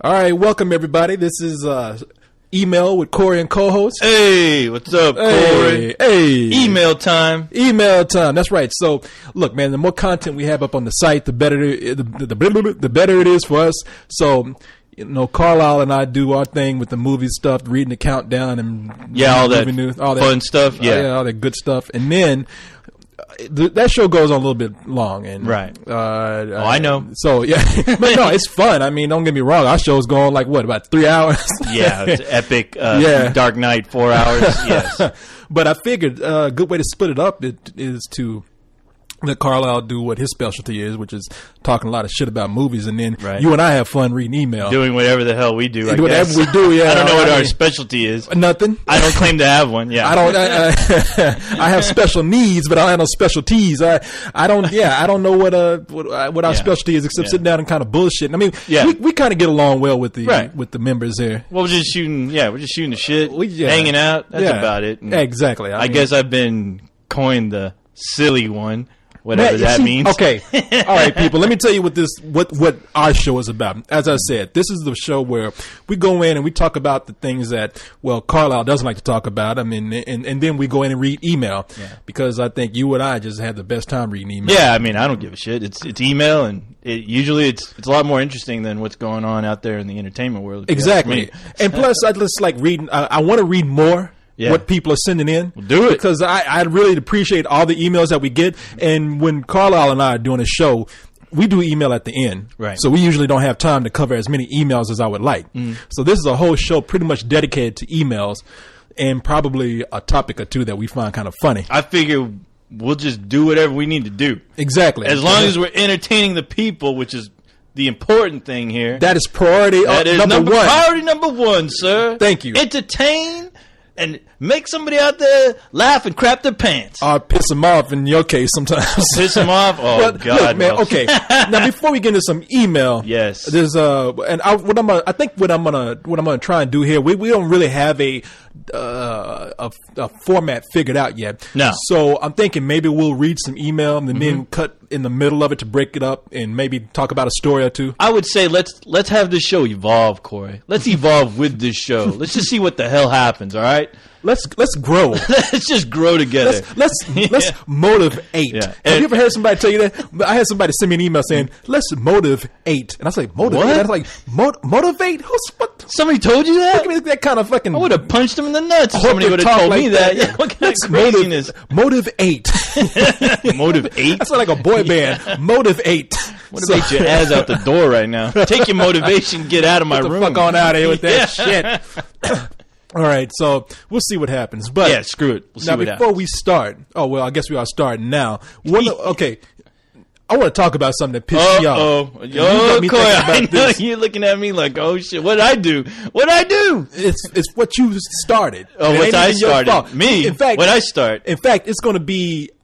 All right, welcome everybody. This is Email with Corey and co-host. Hey, what's up, Corey? Hey. Email time. Email time. That's right. So, look, man, the more content we have up on the site, the better the better it is for us. So, you know, Carlisle and I do our thing with the movie stuff, reading the countdown and all that fun stuff. All that good stuff. And then that show goes on a little bit long, and right. I know. So yeah, but no, it's fun. I mean, don't get me wrong. Our show's going like about 3 hours? Yeah, it's epic. Dark Knight, 4 hours. Yes, but I figured a good way to split it up is to let Carlisle do what his specialty is, which is talking a lot of shit about movies, and then you and I have fun reading email, doing whatever the hell we do. Whatever we do, yeah. I don't know what our specialty is. Nothing. I don't claim to have one. Yeah, I don't. I have special needs, but I don't have no specialties. I don't know what our specialty is, except sitting down and kind of bullshitting. I mean, we kind of get along well with the members here. Well, we're just shooting the shit, hanging out. That's about it. And exactly. I mean, guess I've been coined the silly one. Whatever that means. Okay. All right, people. Let me tell you what our show is about. As I said, this is the show where we go in and we talk about the things that, Carlisle doesn't like to talk about. I mean, and then we go in and read email because I think you and I just had the best time reading email. Yeah, I mean, I don't give a shit. It's email, and usually it's a lot more interesting than what's going on out there in the entertainment world. Exactly. And plus, I just like reading. I want to read more. Yeah. What people are sending in. We'll do it. Because I really appreciate all the emails that we get. And when Carlisle and I are doing a show, we do email at the end. Right. So we usually don't have time to cover as many emails as I would like. So this is a whole show pretty much dedicated to emails and probably a topic or two that we find kind of funny. I figure we'll just do whatever we need to do. Exactly. As long as we're entertaining the people, which is the important thing here. That is priority number one. Priority number one, sir. Thank you. Entertain and make somebody out there laugh and crap their pants. Or piss them off in your case sometimes. Piss them off? Oh, God. Look, man, okay. Now, before we get into some email. Yes. There's, what I'm gonna try and do here, we don't really have a format figured out yet. No. So I'm thinking maybe we'll read some email and then cut in the middle of it to break it up and maybe talk about a story or two. I would say let's have this show evolve, Corey. Let's evolve with this show. Let's just see what the hell happens, all right? Let's grow. Let's just grow together. Let's motivate. Yeah. Have you ever heard somebody tell you that? I had somebody send me an email saying, "Let's motivate," and I was like, "Motivate?" What? I was like, "Motivate? What? Somebody told you that? Look at me, that kind of fucking." I would have punched him in the nuts if somebody would have told me that. Yeah, what kind of craziness? Motivate. Motivate? That's like a boy band. Motivate. Motivate your ass out the door right now. Take your motivation. Get out of my room. Get the fuck on out of here with that shit. All right, so we'll see what happens. But yeah, screw it. We'll see now, what before happens. we start, I guess we are starting now. Okay, I want to talk about something that pissed me off. Corey, I know you're looking at me like, oh shit, what'd I do? It's what you started. Oh, what I started? Me? In fact, what I start? In fact,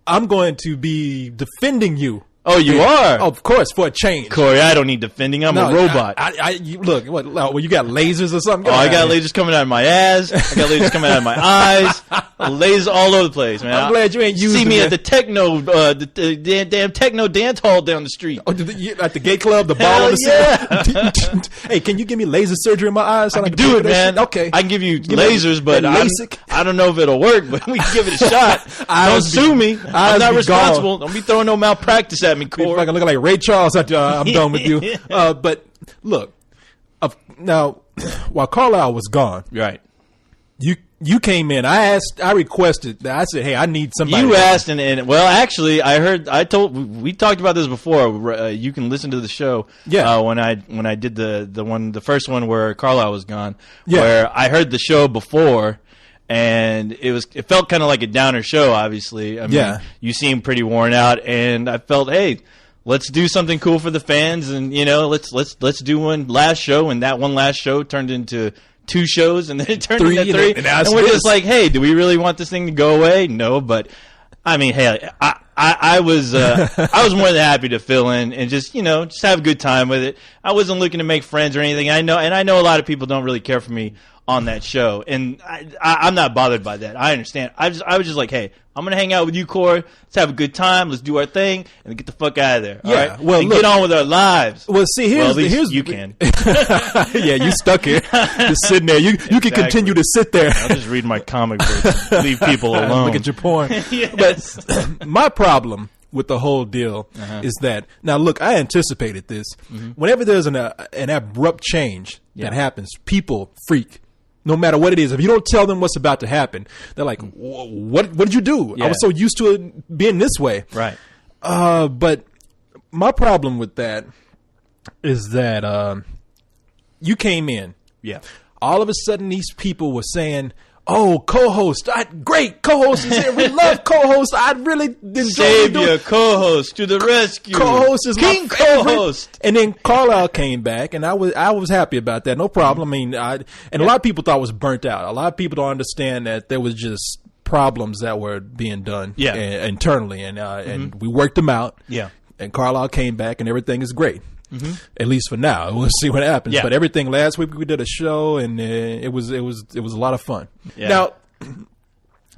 I'm going to be defending you. Oh, you are? Oh, of course, for a change. Corey, I don't need defending. I'm a robot. Look, you got lasers or something? I got lasers coming out of my ass. I got lasers coming out of my eyes. Lasers all over the place, man. I'm glad you ain't using See me at the techno, the damn techno dance hall down the street. Oh, at the gay club, the ball on the Hey, can you give me laser surgery in my eyes? I can do it, man. Okay. I can give you lasers, but I don't know if it'll work, but we can give it a shot. Don't sue me. I'm not responsible. Don't be throwing no malpractice at me, Corey. Like looking like Ray Charles after I'm done with you. But look, now while Carlisle was gone, right? You came in. I requested. I said, "Hey, I need somebody." You asked, and well, actually, we talked about this before. You can listen to the show. Yeah. When I did the first one where Carlisle was gone. Yeah. Where I heard the show before. And it felt kind of like a downer show, obviously. I mean, you seemed pretty worn out, and I felt, hey, let's do something cool for the fans, and let's do one last show, and that one last show turned into 2 shows, and then it turned into 3, and we're just like, hey, do we really want this thing to go away? No, but I mean, hey, I was more than happy to fill in and just have a good time with it. I wasn't looking to make friends or anything. I know a lot of people don't really care for me on that show, and I'm not bothered by that. I understand. I was just like, hey, I'm gonna hang out with you, Corey. Let's have a good time. Let's do our thing and get the fuck out of there. Yeah, all right? well, and get on with our lives. Well, see, here's you can. Yeah, you stuck here, just sitting there. You can continue to sit there. I'll just read my comic books, leave people alone. Look at your porn. Yes. But my problem with the whole deal is that, now look, I anticipated this. Whenever there's an abrupt change that happens, people freak. No matter what it is, if you don't tell them what's about to happen, they're like, "What did you do? I was so used to it being this way." Right. But my problem with that is that you came in. Yeah. All of a sudden, these people were saying, "Oh, co-host, great co-host is here. We love co-host. I really enjoy Savior co-host to the rescue. Co-host is King my favorite." co-host. And then Carlisle came back, and I was happy about that. No problem. I mean, and a lot of people thought it was burnt out. A lot of people don't understand that there was just problems that were being done internally, and we worked them out. Yeah. And Carlisle came back, and everything is great. At least for now. We'll see what happens. Yeah. But everything last week we did a show, and it was a lot of fun. Yeah. Now,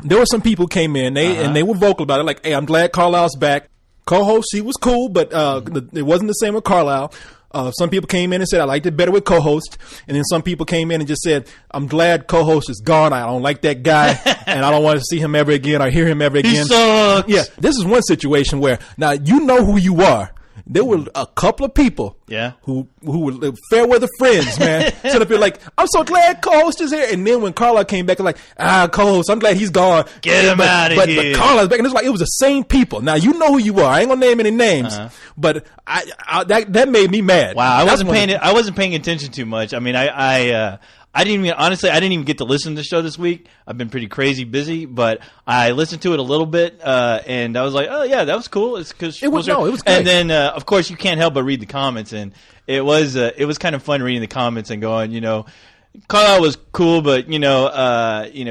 there were some people came in, and they were vocal about it. Like, hey, I'm glad Carlisle's back. Co-host, he was cool, but it wasn't the same with Carlisle. Some people came in and said, I liked it better with co-host. And then some people came in and just said, I'm glad co-host is gone. I don't like that guy, and I don't want to see him ever again or hear him ever again. He sucks. Yeah, this is one situation where, now, you know who you are. There were a couple of people who were fair weather friends, man. Set up here like, I'm so glad co-host is here. And then when Carla came back, like, co-host, I'm glad he's gone. Get him out of here. But Carla's back, and it was the same people. Now, you know who you are. I ain't gonna name any names, but that made me mad. Wow, I wasn't paying attention too much. I mean, I didn't even get to listen to the show this week. I've been pretty crazy busy, but I listened to it a little bit, and I was like, oh yeah, that was cool. It was great. And then, of course, you can't help but read the comments, and it was kind of fun reading the comments and going, Carlisle was cool, but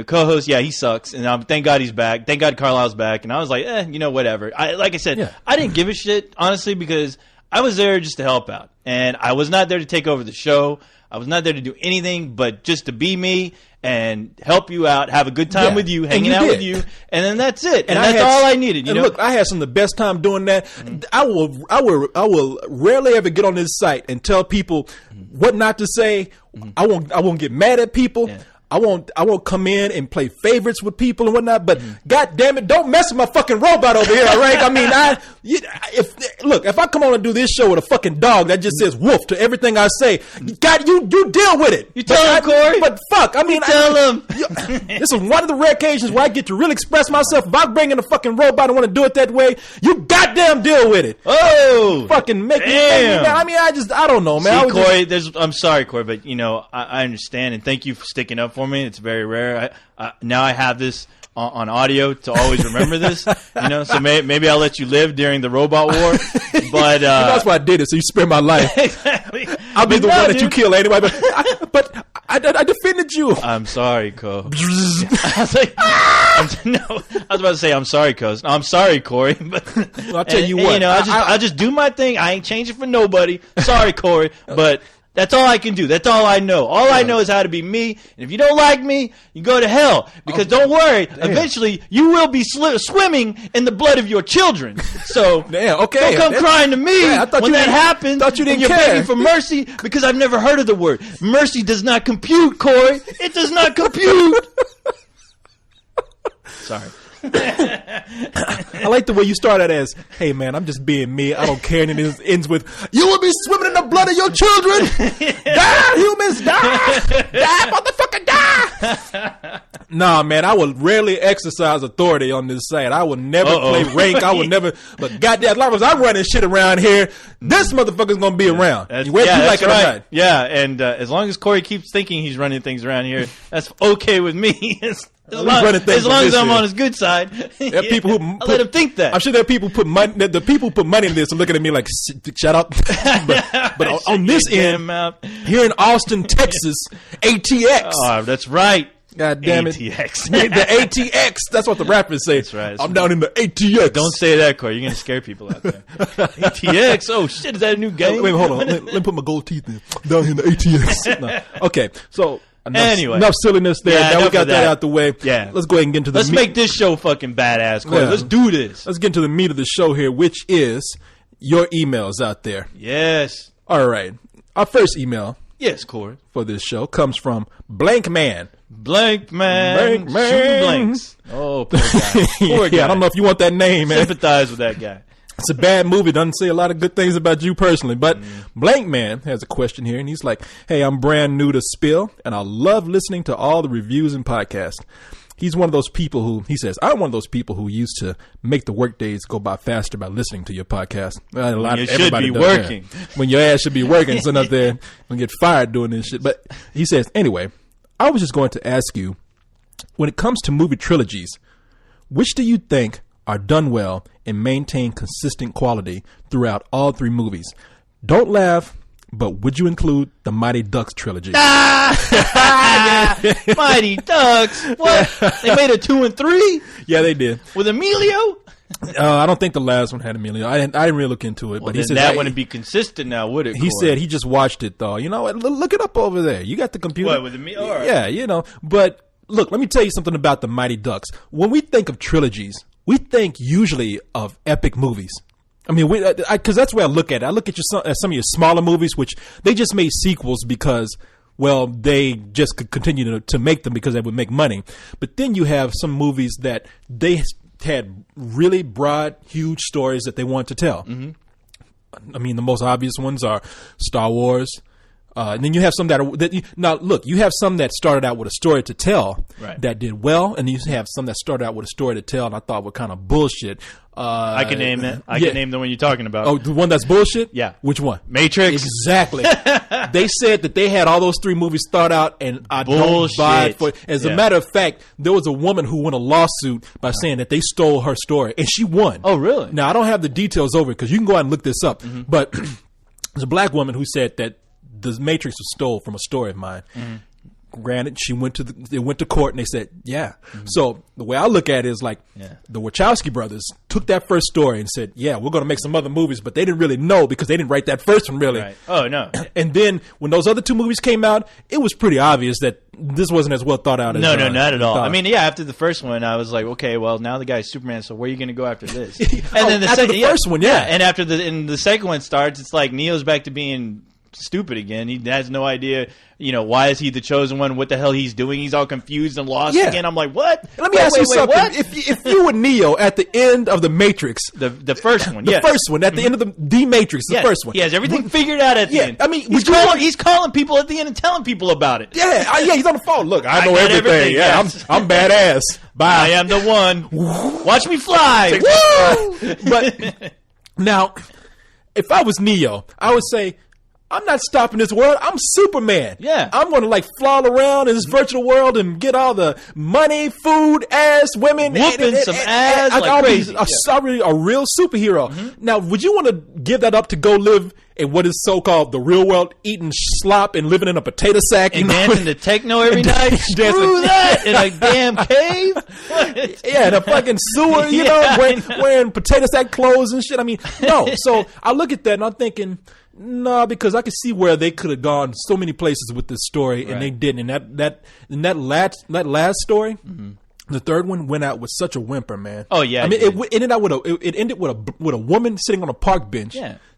co-host, he sucks, and thank God he's back. Thank God Carlisle's back, and I was like, whatever. Like I said, I didn't give a shit, honestly, because I was there just to help out, and I was not there to take over the show. I was not there to do anything but just to be me and help you out, have a good time with you, hanging out with you, and then that's it. And that's all I needed. Look, I had some of the best time doing that. I will rarely ever get on this site and tell people what not to say. I won't get mad at people. Yeah. I won't come in and play favorites with people and whatnot, but God damn it, don't mess with my fucking robot over here, all right? I mean, if I come on and do this show with a fucking dog that just says woof to everything I say, God, you deal with it. You tell him, Corey. But fuck, I mean, tell him. This is one of the rare occasions where I get to really express myself. If I bring in a fucking robot and want to do it that way, you goddamn deal with it. Oh, fucking make me mad. I mean, I don't know, man. See, Corey, I'm sorry, Corey, but I understand, and thank you for sticking up for me. It's very rare. Now I have this on audio to always remember this. So maybe I'll let you live during the robot war. But that's why I did it, so you spare my life. Exactly. I'll be the one that you kill anyway. But I defended you. I'm sorry, Co. I was like, I was about to say I'm sorry, Co. No, I'm sorry, Corey. But well, I'll tell you what. I'll just do my thing. I ain't changing for nobody. Sorry, Corey, but. That's all I can do. That's all I know. All I know is how to be me. And if you don't like me, you go to hell. Because don't worry, eventually you will be swimming in the blood of your children. So don't come crying to me when that happens. Thought you didn't you're care. begging for mercy because I've never heard of the word. Mercy does not compute, Corey. It does not compute. Sorry. I like the way you started as, hey man, I'm just being me. I don't care. And it ends with, you will be swimming in the blood of your children. Die, humans, die. Die, motherfucker, die. Nah, man, I will rarely exercise authority on this site. I will never play rank. I will never, but goddamn, as long as I'm running shit around here, this motherfucker's going to be around. Whether you like it or not. Yeah, and as long as Corey keeps thinking he's running things around here, that's okay with me. As long as I'm on his good side, there are people who let him think that. I'm sure there are people who put money. The people who put money in this are looking at me like, "Shut up." but on this end, here in Austin, Texas, ATX. Oh, that's right. God damn it. ATX. The ATX. That's what the rappers say. That's right. I'm down in the ATX. Don't say that, Corey. You're going to scare people out there. ATX? Oh, shit. Is that a new game? Wait, hold on. Let me put my gold teeth in. Down here in the ATX. No. Okay, so enough silliness there. Yeah, now we got that out the way. Yeah. Let's go ahead and get into the Let's make this show fucking badass, Corey. Let's do this. Let's get into the meat of the show here, which is your emails out there. Yes. All right. Our first email. Yes, Corey. For this show comes from Blank Man. Blank Man. Blank Man. Blanks. Oh, poor guy. Poor guy. I don't know if you want that name, man. Sympathize with that guy. It's a bad movie. Doesn't say a lot of good things about you personally. But Blank Man has a question here, and he's like, hey, I'm brand new to Spill, and I love listening to all the reviews and podcasts. He's one of those people who, he says, I'm one of those people who used to make the work days go by faster by listening to your podcast. You should be working. When your ass should be working, sitting up there and get fired doing this shit. But he says, anyway, I was just going to ask you, when it comes to movie trilogies, which do you think are done well and maintain consistent quality throughout all three movies? Don't laugh, but would you include the Mighty Ducks trilogy? Mighty Ducks? What? They made a 2 and 3? Yeah, they did. With Emilio? I don't think the last one had Emilio. I didn't really look into it. Well, but he said that wouldn't be consistent now, would it? He said he just watched it, though. You know what? Look it up over there. You got the computer. What, with Emilio? Right. Yeah, you know. But look, let me tell you something about the Mighty Ducks. When we think of trilogies, we think usually of epic movies. I mean, because that's where I look at it. I look at some of your smaller movies, which they just made sequels because, well, they just could continue to make them because they would make money. But then you have some movies that they had really broad, huge stories that they want to tell. Mm-hmm. I mean, the most obvious ones are Star Wars. And then you have some you have some that started out with a story to tell that did well, and you have some that started out with a story to tell and I thought were kind of bullshit. I can name it. I can name the one you're talking about. Oh, the one that's bullshit? Yeah. Which one? Matrix. Exactly. They said that they had all those three movies start out, and I don't buy it. As a matter of fact, there was a woman who won a lawsuit by saying that they stole her story, and she won. Oh, really? Now, I don't have the details over it because you can go out and look this up, but there's a black woman who said that the Matrix was stole from a story of mine. Mm-hmm. Granted, they went to court and they said, yeah. Mm-hmm. So the way I look at it is like the Wachowski brothers took that first story and said, yeah, we're going to make some other movies, but they didn't really know because they didn't write that first one really. Right. Oh, no. And then when those other two movies came out, it was pretty obvious that this wasn't as well thought out as No, not at all. I mean, after the first one, I was like, okay, well, now the guy's Superman, so where are you going to go after this? And then the first one, and after the second one starts, it's like Neo's back to being stupid again. He has no idea, why is he the chosen one? What the hell he's doing? He's all confused and lost again. I'm like, what? Let me ask you something. What? If you were Neo at the end of the Matrix, the first one, the first one at the end of the Matrix, the first one, he has everything figured out at the end. I mean, he's calling people at the end and telling people about it. Yeah, he's on the phone. Look, I know everything. Yeah, I'm badass. Bye. I am the one. Watch me fly. Woo! But now, if I was Neo, I would say, I'm not stopping this world. I'm Superman. Yeah. I'm going to fly around in this virtual world and get all the money, food, ass, women. Whooping some ass like crazy. A real superhero. Mm-hmm. Now, would you want to give that up to go live in what is so-called the real world, eating slop and living in a potato sack? And dancing to techno every night? Screw that! In a damn cave? What? Yeah, in a fucking sewer, wearing potato sack clothes and shit. I mean, no. So I look at that and I'm thinking, no, because I could see where they could have gone so many places with this story, and they didn't. And that last story, the third one went out with such a whimper, man. Oh yeah, I mean, it ended with a woman sitting on a park bench,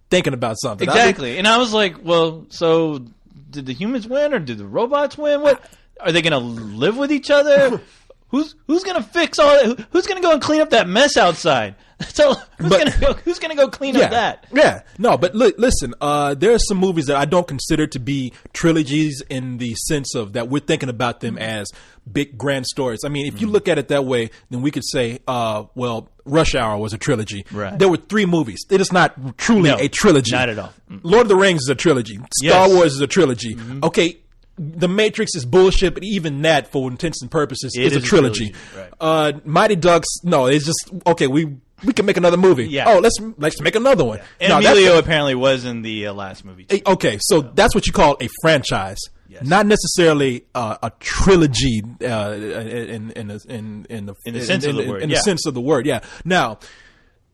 thinking about something. Exactly, and I was like, well, so did the humans win or did the robots win? What are they going to live with each other? Who's going to fix all that? Who's going to go and clean up that mess outside? So who's gonna go clean up that? Yeah, no, but listen, there are some movies that I don't consider to be trilogies in the sense of that we're thinking about them as big grand stories. I mean, if you look at it that way, then we could say, well, Rush Hour was a trilogy. Right. There were 3 movies. It is not truly a trilogy. Not at all. Lord of the Rings is a trilogy. Star Wars is a trilogy. Mm-hmm. Okay. The Matrix is bullshit, but even that, for intents and purposes, is a trilogy. Right. Mighty Ducks, no, it's just okay. We can make another movie. Yeah. Oh, let's make another one. And Emilio apparently was in the last movie too. Okay, so that's what you call a franchise. Not necessarily a trilogy in the sense of the word. In the sense of the word, yeah. Now,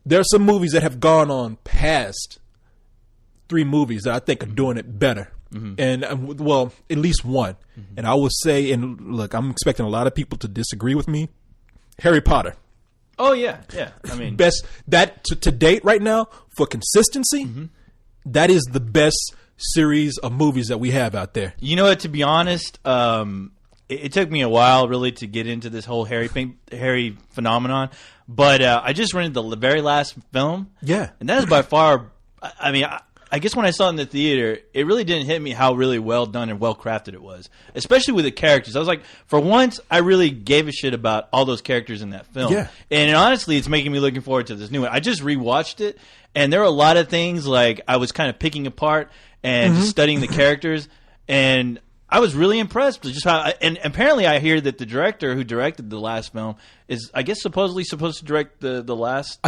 there are some movies that have gone on past 3 movies that I think are doing it better. Mm-hmm. And well, at least one. Mm-hmm. And I will say, and look, I'm expecting a lot of people to disagree with me. Harry Potter. Oh yeah. I mean, best that to date right now for consistency. Mm-hmm. That is the best series of movies that we have out there. You know what? To be honest, it took me a while really to get into this whole Harry phenomenon. But I just rented the very last film. Yeah, and that is by far. I mean, I guess when I saw it in the theater, it really didn't hit me how really well done and well crafted it was, especially with the characters. I was like, for once, I really gave a shit about all those characters in that film. Yeah. And honestly, it's making me looking forward to this new one. I just rewatched it, and there were a lot of things like I was kind of picking apart and just studying the characters, and I was really impressed with just how. And apparently, I hear that the director who directed the last film is, I guess, supposedly supposed to direct the last.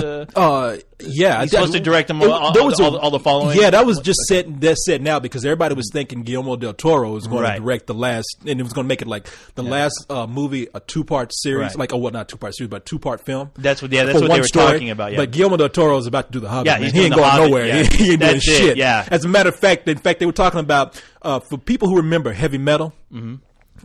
Yeah, he's supposed to direct them all the following. Yeah, that was just said now because everybody was thinking Guillermo del Toro was going to direct the last, and it was going to make it like the last movie, a 2-part series, like not 2-part series, but 2-part film. That's what they were talking about. Yeah, but Guillermo del Toro is about to do the Hobbit. Yeah, he ain't going nowhere. Yeah. He ain't doing shit. Yeah. As a matter of fact, they were talking about for people who remember Heavy Metal. Mm-hmm.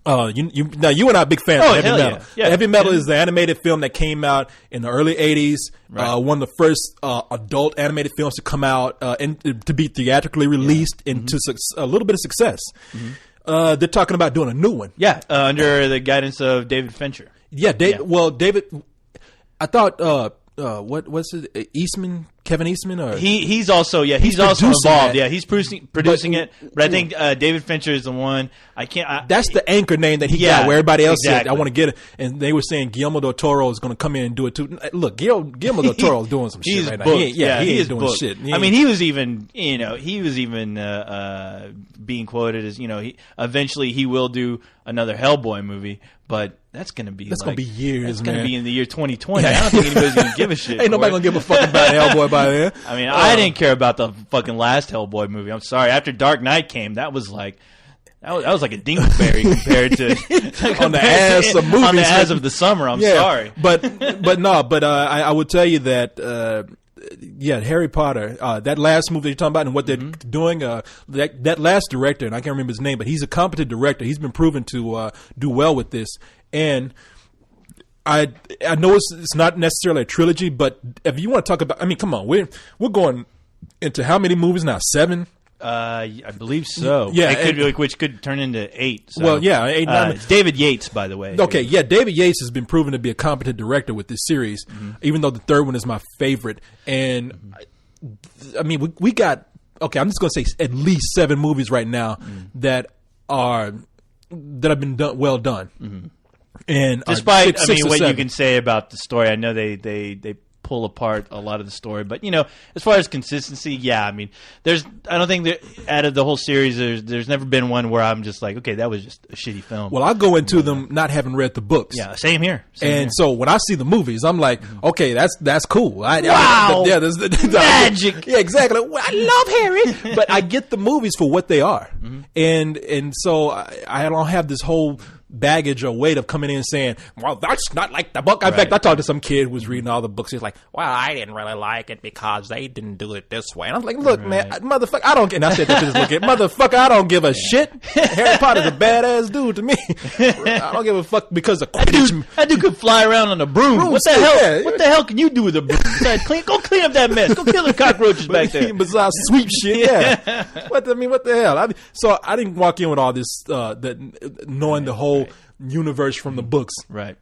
You and I are big fans of Heavy Metal. Yeah. Heavy Metal is the animated film that came out in the early 80s. Right. One of the first adult animated films to come out and to be theatrically released into a little bit of success. Mm-hmm. They're talking about doing a new one. Yeah, under the guidance of David Fincher. Yeah, David. I thought what's it? Kevin Eastman, or he's also he's also involved. Yeah, he's producing it. But I think David Fincher is the one. That's the anchor name that he got. Where everybody else said, "I want to get it," and they were saying Guillermo del Toro is going to come in and do it too. Look, Guillermo del Toro is doing some shit right now. He is doing booked. Shit. I mean, he was even being quoted as eventually he will do another Hellboy movie, but that's going to be gonna be years. That's going to be in the year 2020. I don't think anybody's going to give a shit. Ain't nobody going to give a fuck about Hellboy by then. I mean, I didn't care about the fucking last Hellboy movie. I'm sorry. After Dark Knight came, that was like a dingleberry compared to on the ass of movies. On the ass of the summer. I'm sorry, but I would tell you that. Harry Potter, that last movie you're talking about and what they're doing, that last director, and I can't remember his name, but he's a competent director. He's been proven to do well with this. And I know it's not necessarily a trilogy, but if you want to talk about, I mean, come on, we're going into how many movies now? 7? I believe so. Yeah, which could turn into 8. So. Well, yeah, 8. It's David Yates, by the way. Okay, yeah, David Yates has been proven to be a competent director with this series, even though the third one is my favorite. And I mean, we got I'm just going to say at least 7 movies right now that have been well done. Mm-hmm. And despite what you can say about the story, I know they pull apart a lot of the story, but as far as consistency, I mean, I don't think that out of the whole series, there's never been one where I'm just like, okay, that was just a shitty film. Well, I go into them not having read the books. Yeah, same here. So when I see the movies, I'm like, okay, that's cool. Wow, magic. Yeah, exactly. I love Harry, but I get the movies for what they are, and so I don't have this whole baggage or weight of coming in and saying, well, that's not like the book. In fact, I talked to some kid who was reading all the books. He's like, well, I didn't really like it because they didn't do it this way. And I was like, look, man, motherfucker, I don't get, and I said that to this little kid, motherfucker, I don't give a shit. Harry Potter's a badass dude to me. I don't give a fuck because of Quidditch. That dude could fly around on a broom. What the hell? Yeah. What the hell can you do with a broom? Go clean up that mess. Go kill the cockroaches back there. Bizarre sweep shit, yeah. What the hell? So I didn't walk in with all this, knowing the whole universe from the books, right?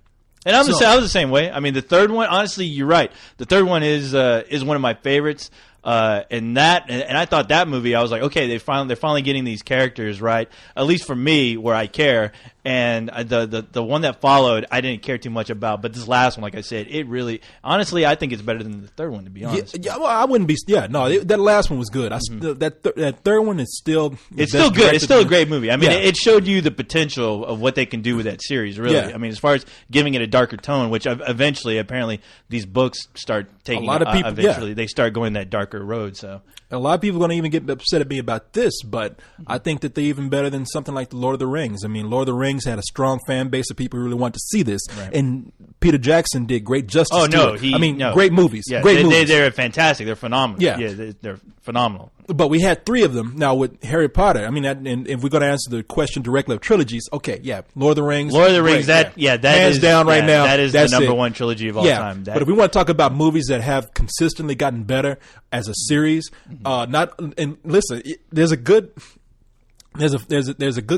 And I was the same way. I mean, the third one, honestly, you're right. The third one is one of my favorites. And I thought that movie, I was like, okay, they're finally getting these characters right, at least for me, where I care. And the one that followed, I didn't care too much about. But this last one, like I said, it really, honestly, I think it's better than the third one, to be honest. Yeah, well, I wouldn't be. Yeah, no, that last one was good. That third one is still. It's still good. It's still a great movie. I mean, it showed you the potential of what they can do with that series. Really, I mean, as far as giving it a darker tone, which eventually, apparently, these books start taking. A lot of people. Eventually, they start going that darker Skywalker road. So a lot of people are going to even get upset at me about this, but I think that they're even better than something like the Lord of the Rings. I mean, Lord of the Rings had a strong fan base of people who really want to see this, and Peter Jackson did great justice to it. Great movies. Yeah, great movies. They're fantastic. They're phenomenal. Yeah, they're phenomenal. But we had 3 of them. Now with Harry Potter, I mean, and if we're going to answer the question directly of trilogies, okay, yeah, Lord of the Rings. Lord of the Rings, that hands down right now. That is the number one trilogy of all time. But if we want to talk about movies that have consistently gotten better as a series, listen, there's a good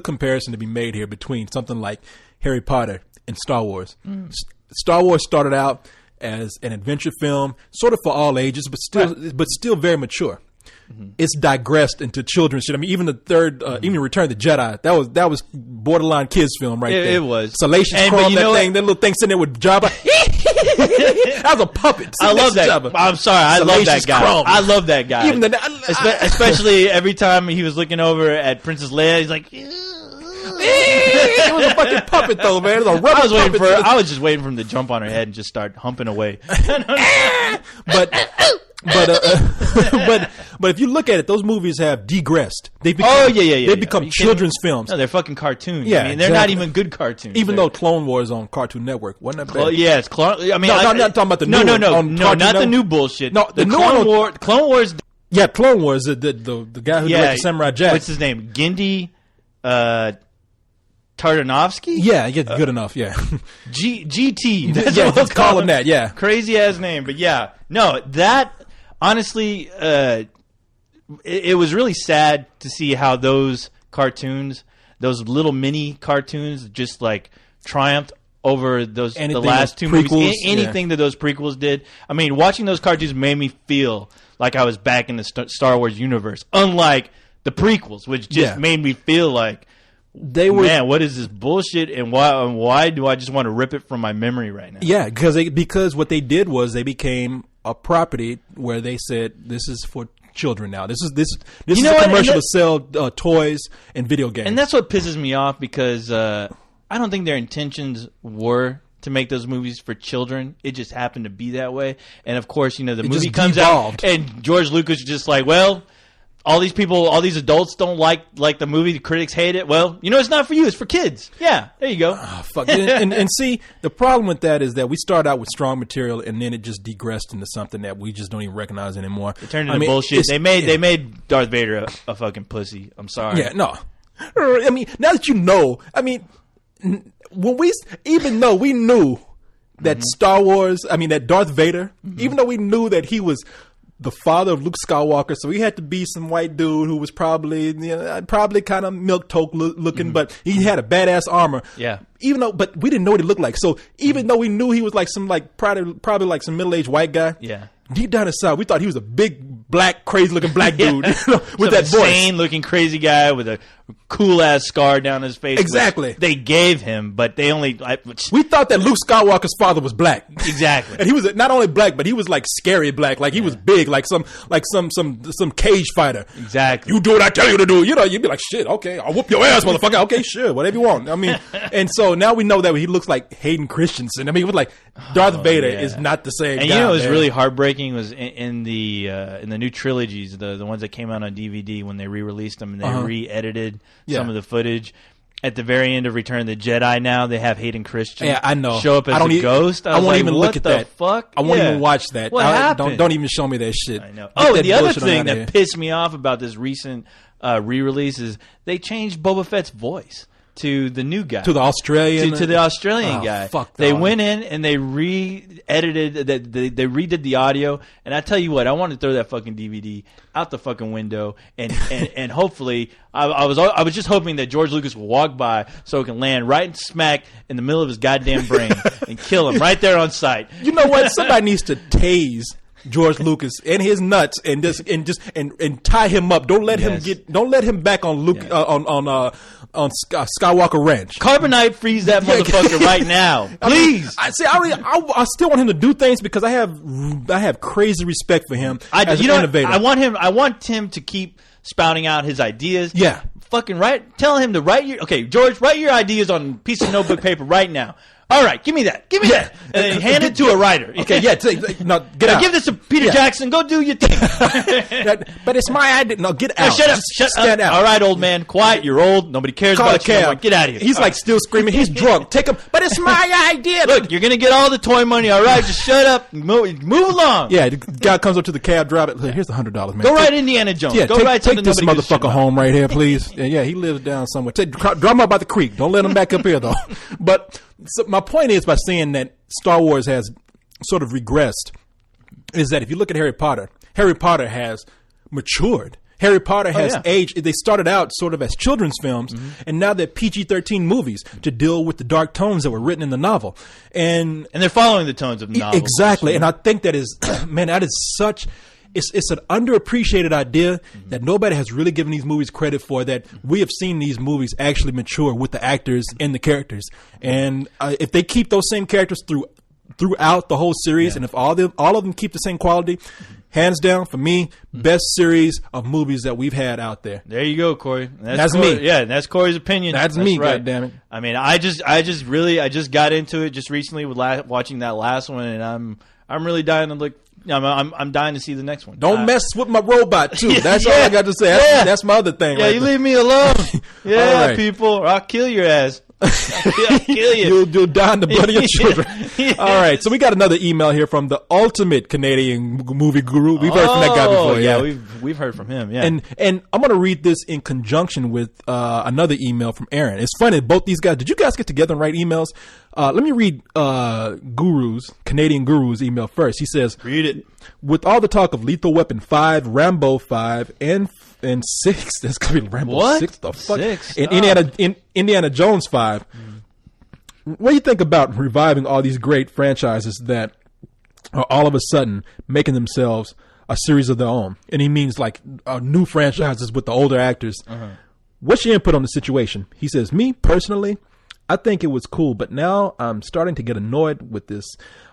comparison to be made here between something like Harry Potter and Star Wars. Star Wars started out as an adventure film, sort of for all ages, but still very mature. It's digressed into children's shit. I mean, even the third, even Return of the Jedi, that was borderline kids film right there. It was. Salacious Crumb, that little thing sitting there with Jabba. That was a puppet. I love that. Jabba. I'm sorry, I love that guy. Crumb. I love that guy. Even especially every time he was looking over at Princess Leia, he's like. It was a fucking puppet, though, man. It was a rubber puppet. I was just waiting for him to jump on her head and just start humping away. But if you look at it, those movies have degressed. They become children's films. No, they're fucking cartoons. Yeah, I mean, they're not even good cartoons. Even though Clone Wars on Cartoon Network wasn't that bad? Yeah, it's Clone. I mean, I'm not talking about the new one. No, not the new bullshit. No, the new Clone Wars. Yeah, Clone Wars. The guy who directed Samurai Jack. What's his name? Genndy Tartakovsky? Yeah, good enough. Yeah, GT. That's what let's call him that. Yeah, crazy ass name, but yeah, no, that honestly, it was really sad to see how those cartoons, those little mini cartoons, just like triumphed over the last 2 prequels, movies. Anything that those prequels did. I mean, watching those cartoons made me feel like I was back in the Star Wars universe. Unlike the prequels, which just made me feel like. Man, what is this bullshit, and why do I just want to rip it from my memory right now? Yeah, because what they did was they became a property where they said this is for children now. This is a commercial to sell toys and video games. And that's what pisses me off because I don't think their intentions were to make those movies for children. It just happened to be that way. And of course, the movie comes out and George Lucas is just like, well, all these people, all these adults don't like the movie. The critics hate it. Well, it's not for you. It's for kids. Yeah, there you go. Oh, fuck. and see, the problem with that is that we start out with strong material, and then it just degressed into something that we just don't even recognize anymore. It turned into bullshit. They made Darth Vader a fucking pussy. I'm sorry. Yeah, no. I mean, now that even though we knew that Star Wars, that Darth Vader, even though we knew that he was the father of Luke Skywalker, so he had to be some white dude who was probably kind of milquetoast looking, but he had a badass armor. Yeah. But we didn't know what he looked like. So even though we knew he was like some probably like some middle-aged white guy. Yeah. Deep down inside, we thought he was a big, black, crazy-looking black dude with that voice. Insane-looking crazy guy with a cool-ass scar down his face. Exactly. They gave him, but they only... we thought that Luke Skywalker's father was black. Exactly. And he was not only black, but he was like scary black. Like he was big, like some cage fighter. Exactly. You do what I tell you to do. You'd be like, shit, okay, I'll whoop your ass, motherfucker. Okay, sure, whatever you want. I mean, and so now we know that he looks like Hayden Christensen. I mean, it was like Darth Vader is not the same and guy. It was really heartbreaking was in the new trilogies, the ones that came out on DVD when they re-released them and they re-edited some of the footage. At the very end of Return of the Jedi, now they have Hayden Christensen. Yeah, I know. Show up as a ghost. I won't even look at that. Fuck? I won't even watch that. What happened? Don't even show me that shit. I know. The other thing that pissed me off about this recent re-release is they changed Boba Fett's voice to the new guy, to the Australian, to the Australian guy. Fuck they went in and they re-edited, they redid the audio. And I tell you what, I want to throw that fucking DVD out the fucking window, and hopefully, I was just hoping that George Lucas will walk by so it can land right smack in the middle of his goddamn brain and kill him right there on sight. You know what? Somebody needs to tase George Lucas and his nuts and tie him up. Don't let him back on Luke on Skywalker Ranch. Carbonite freeze that motherfucker right now, please. I still want him to do things because I have crazy respect for him as an innovator. I want him to keep spouting out his ideas. Yeah. Fucking George, write your ideas on a piece of notebook paper right now. All right, give me that. Give me that. And then hand it to a writer. Okay, yeah. No, get out. Give this to Peter Jackson. Go do your thing. But it's my idea. No, get out. Shut up. Just stand out. All right, old man. Quiet. You're old. Nobody cares Call about a you. cab. Get out of here. He's like still screaming. He's drunk. Take him. But it's my idea. Look, you're going to get all the toy money. All right, just shut up. Move along. Yeah, the guy comes up to the cab driver. Look, here's $100, man. Go ride Indiana Jones. Yeah, Go ride something take this nobody gives a shit motherfucker about. home right here, please. Yeah, he lives down somewhere. Drop him out by the creek. Don't let him back up here, though. But so my point is, by saying that Star Wars has sort of regressed, is that if you look at Harry Potter has matured. Harry Potter has aged. They started out sort of as children's films, and now they're PG-13 movies to deal with the dark tones that were written in the novel. And they're following the tones of the novel. Exactly. And I think that is, man, that is such... It's an underappreciated idea that nobody has really given these movies credit for, that we have seen these movies actually mature with the actors and the characters. And if they keep those same characters throughout the whole series, and if all of them keep the same quality, hands down, for me, best series of movies that we've had out there. There you go, Corey. That's Corey. me. Yeah, that's Corey's opinion. That's me, right. goddammit. I mean, I just got into it just recently with watching that last one, and I'm really dying to look. I'm dying to see the next one. Don't mess with my robot too. That's all I got to say. That's my other thing. Yeah, right you there. leave me alone. Yeah, right. people, or I'll kill your ass. I'll kill you. You'll die in the blood of your children. All right, so we got another email here from the ultimate Canadian movie guru. We've heard from that guy before. Yeah, we've heard from him. Yeah, and I'm going to read this in conjunction with another email from Aaron. It's funny, both these guys. Did you guys get together and write emails? Let me read Canadian Guru's email first. He says, "Read it." With all the talk of Lethal Weapon 5, Rambo 5, and 6, that's gonna be Rambo what? 6. The fuck? 6? In Indiana Jones 5. What do you think about reviving all these great franchises that are all of a sudden making themselves a series of their own? And he means like new franchises with the older actors. What's your input on the situation? He says, me personally, I think it was cool, but now I'm starting to get annoyed with this.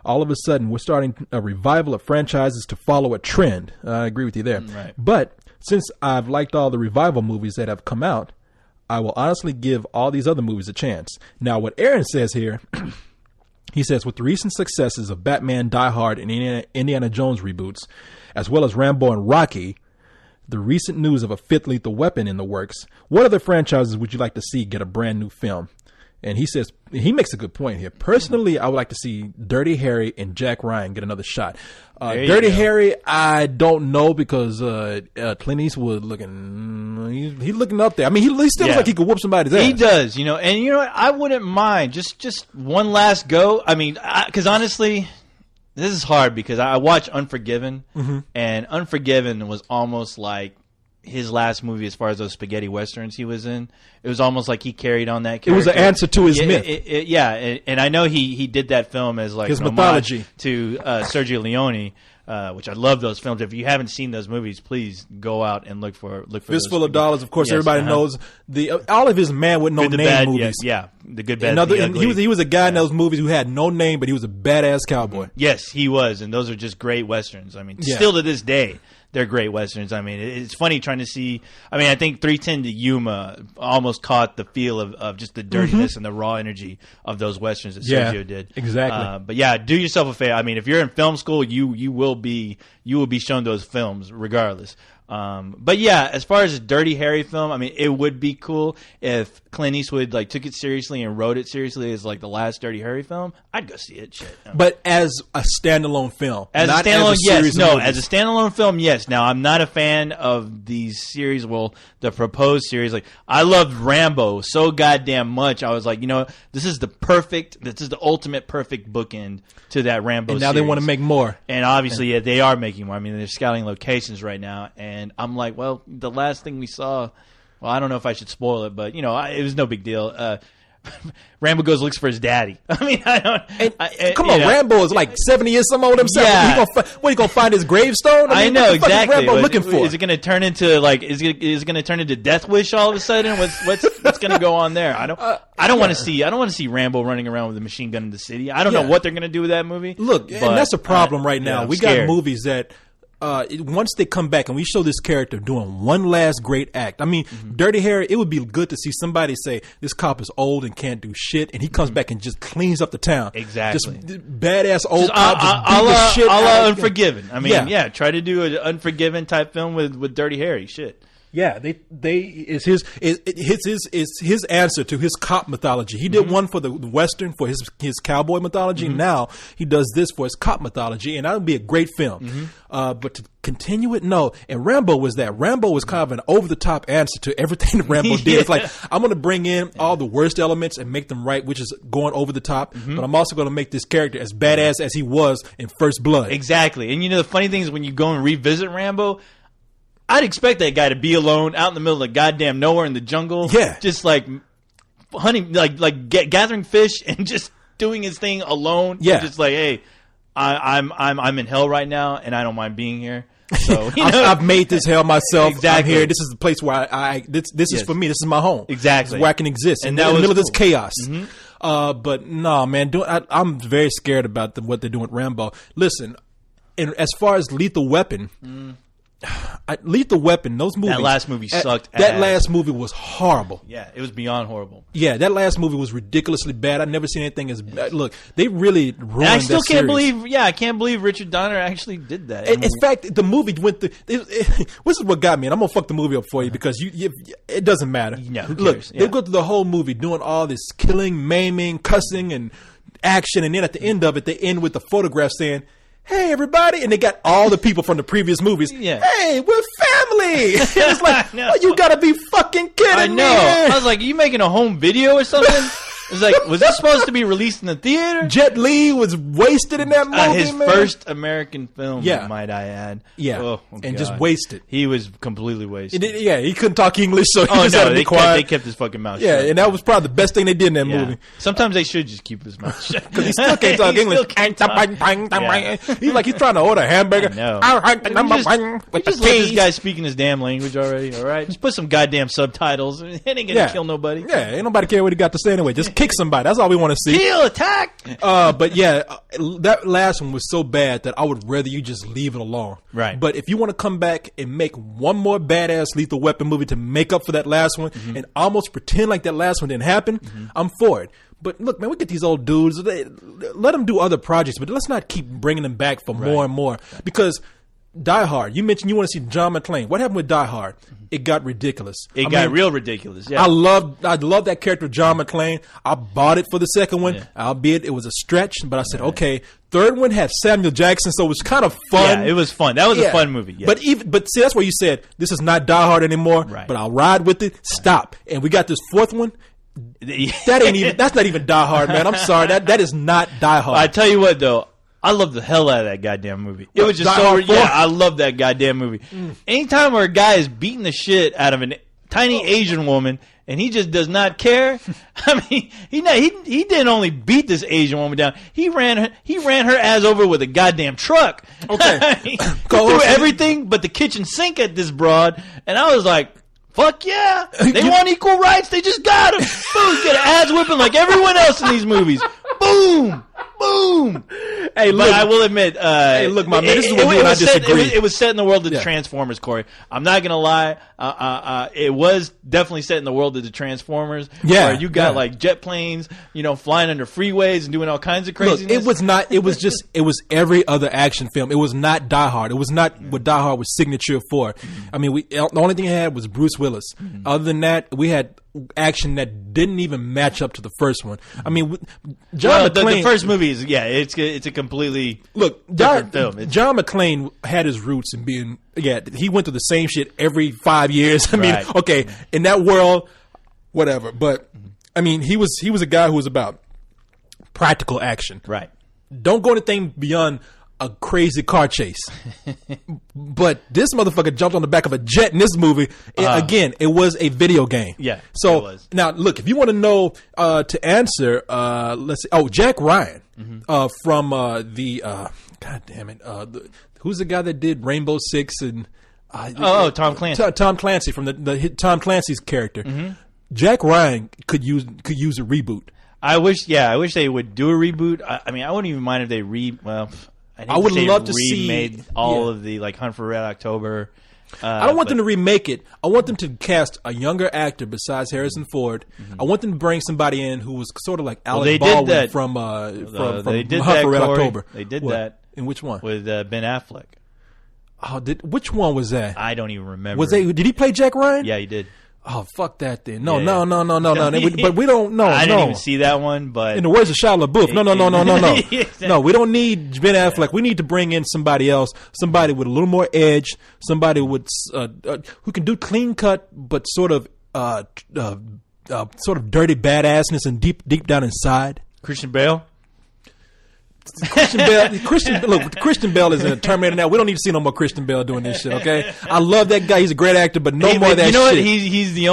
All of a sudden, we're starting a revival of franchises to follow a trend. I agree with you there. Right. But since I've liked all the revival movies that have come out, I will honestly give all these other movies a chance. Now, what Aaron says here, he says, with the recent successes of Batman, Die Hard, and Indiana Jones reboots, as well as Rambo and Rocky, the recent news of a fifth Lethal Weapon in the works, what other franchises would you like to see get a brand new film? And he says, he makes a good point here. Personally, I would like to see Dirty Harry and Jack Ryan get another shot. Dirty Harry, I don't know, because Clint Eastwood he's looking up there. I mean, he still looks like he could whoop somebody's ass. He does, and you know what? I wouldn't mind just one last go. I mean, because honestly, this is hard because I watched Unforgiven, and Unforgiven was almost like his last movie as far as those spaghetti westerns he was in. It was almost like he carried on that character. It was an answer to his myth. And I know he did that film as like his an mythology homage to Sergio Leone, which I love those films. If you haven't seen those movies, please go out and look for Fistful of Dollars. Of course, everybody knows all of his Man with No Good, Name bad, movies. Yeah, the Good, Bad, the Ugly. He was a guy in those movies who had no name, but he was a badass cowboy. Yes, he was, and those are just great westerns. I mean, still to this day, they're great westerns. I mean, it's funny trying to see. I mean, I think 3:10 to Yuma almost caught the feel of just the dirtiness and the raw energy of those westerns that Sergio did. Exactly. But yeah, do yourself a favor. I mean, if you're in film school, you will be shown those films regardless. But yeah, as far as a Dirty Harry film, I mean, it would be cool if Clint Eastwood like took it seriously and wrote it seriously as like the last Dirty Harry film. I'd go see it. Shit. But as a standalone film, as not a standalone, as a series yes, no, of movies. as a standalone film, yes. Now, I'm not a fan of these series. Well, the proposed series, like I loved Rambo so goddamn much. I was like, this is the ultimate perfect bookend to that Rambo. And now series. they want to make more. And obviously, they are making more. I mean, they're scouting locations right now, and I'm like, well, the last thing we saw. Well, I don't know if I should spoil it, but it was no big deal. Rambo looks for his daddy. I mean, I don't. Come on, Rambo is like 70 years some old himself. Yeah. What, he gonna find his gravestone? I know what the fuck is exactly. Rambo looking for? Is it going to turn into like? Is it going to turn into Death Wish all of a sudden? What's going to go on there? I don't want to see. I don't want to see Rambo running around with a machine gun in the city. I don't know what they're going to do with that movie. Look, and that's a problem right now. We got movies that once they come back and we show this character doing one last great act. I mean, Dirty Harry, it would be good to see somebody say, this cop is old and can't do shit, and he comes back and just cleans up the town. Exactly. Just badass old cop just beat the shit out of Unforgiven. I mean, try to do an Unforgiven type film with Dirty Harry. Shit. Yeah, it's his answer to his cop mythology. He did one for the Western for his cowboy mythology. Now he does this for his cop mythology, and that would be a great film. But to continue it, no. And Rambo was that. Rambo was kind of an over the top answer to everything that Rambo did. It's like, I'm going to bring in all the worst elements and make them right, which is going over the top. But I'm also going to make this character as badass as he was in First Blood. Exactly. And the funny thing is when you go and revisit Rambo, I'd expect that guy to be alone out in the middle of goddamn nowhere in the jungle. Yeah. Just like hunting, gathering fish and just doing his thing alone. Yeah. Just like, hey, I'm in hell right now and I don't mind being here. So I've made this hell myself. Exactly. I'm here. This is the place where this is for me. This is my home. Exactly. This is where I can exist. And in the middle of this chaos. Mm-hmm. But no, man, I'm very scared about what they're doing with Rambo. Listen, and as far as Lethal Weapon, Lethal Weapon, those movies. That last movie sucked ass. That last movie was horrible. Yeah, it was beyond horrible. Yeah, that last movie was ridiculously bad. I've never seen anything as bad. Look, they really ruined that I still can't series. believe. Yeah, I can't believe Richard Donner actually did that. In fact, the movie went through. This is what got me, and I'm gonna fuck the movie up for you because it doesn't matter. Yeah, who Look, cares? they go through the whole movie doing all this killing, maiming, cussing, and action, and then at the end of it, they end with the photograph saying, "Hey, everybody!" And they got all the people from the previous movies. Yeah. Hey, we're family. It's like, well, you gotta be fucking kidding I know. me. I was like, are you making a home video or something? It's like, was this supposed to be released in the theater? Jet Li was wasted in that movie, his man. first American film, Yeah. might I add. Yeah, Oh, and God. just wasted. He was completely wasted. Yeah, he couldn't talk English, so he just had to be they quiet. kept his fucking mouth Yeah, shut. and that was probably the best thing they did in that Yeah. movie. Sometimes they should just keep his mouth shut. Because he still can't talk He English. still can't talk. Yeah. He's like, he's trying to order a hamburger. No. With Just the let this cheese. guy speaking his damn language already, all right? Just put some goddamn subtitles. It ain't gonna kill nobody. Yeah, ain't nobody care what he got to say anyway. Just kick somebody. That's all we want to see. Kill, attack! But yeah, that last one was so bad that I would rather you just leave it alone. Right. But if you want to come back and make one more badass Lethal Weapon movie to make up for that last one and almost pretend like that last one didn't happen, I'm for it. But look, man, we get these old dudes. Let them do other projects, but let's not keep bringing them back for more and more. Because Die Hard, you mentioned you want to see John McClane. What happened with Die Hard? It got ridiculous. It got real ridiculous. Yeah, I love that character, John McClane. I bought it for the second one, albeit it was a stretch. But I said, okay. Third one had Samuel Jackson, so it was kind of fun. Yeah, it was fun. That was a fun movie. Yeah. But see, that's where you said this is not Die Hard anymore. Right. But I'll ride with it. Stop. And we got this fourth one. That ain't even. That's not even Die Hard, man. I'm sorry. That is not Die Hard. I tell you what, though. I love the hell out of that goddamn movie. It was just Die so Hard 4? yeah. I love that goddamn movie. Anytime where a guy is beating the shit out of a tiny Asian woman and he just does not care. I mean, he didn't only beat this Asian woman down. He ran her ass over with a goddamn truck. Okay, He threw everything but the kitchen sink at this broad, and I was like, fuck yeah! They want equal rights. They just got him. Boom, get an ass whipping like everyone else in these movies. Boom, boom. Hey, look, but I will admit, hey, look, my man, this is what you and I disagree. It was set in the world of the Transformers, Corey. I'm not gonna lie. It was definitely set in the world of the Transformers. Yeah, where you got like jet planes, flying under freeways and doing all kinds of craziness. Look, it was not. It was just. It was every other action film. It was not Die Hard. It was not what Die Hard was signature for. I mean, the only thing it had was Bruce Willis. Other than that, we had action that didn't even match up to the first one. I mean, John McClane. The first movie is it's a completely different film. John McClane had his roots in being he went through the same shit every 5 years. I mean, okay, in that world, whatever. But I mean, he was a guy who was about practical action. Right. Don't go anything beyond a crazy car chase. But this motherfucker jumped on the back of a jet in this movie. Again, it was a video game. Yeah. So it was. Now, look, if you want to know to answer, let's see. Oh, Jack Ryan from the God damn it, who's the guy that did Rainbow Six and Tom Clancy. Tom Clancy from the Tom Clancy's character. Jack Ryan could use a reboot. I wish they would do a reboot. I mean, I wouldn't even mind if they I would love to see remade all of the like Hunt for Red October. I don't want them to remake it. I want them to cast a younger actor besides Harrison Ford. I want them to bring somebody in who was sort of like Alec Baldwin from Hunt for Red October. They did that. In which one? With Ben Affleck. Oh, which one was that? I don't even remember. Did he play Jack Ryan? Yeah, he did. Oh, fuck that then. No. But we don't know. I didn't even see that one, but... In the words of Shia LaBeouf, no. No, we don't need Ben Affleck. We need to bring in somebody else, somebody with a little more edge, somebody with who can do clean cut, but sort of dirty badassness and deep down inside. Christian Bale? Christian Bale is in a Terminator now. We don't need to see no more Christian Bale doing this shit. Okay, I love that guy. He's a great actor, but more of that shit. You know what? He's the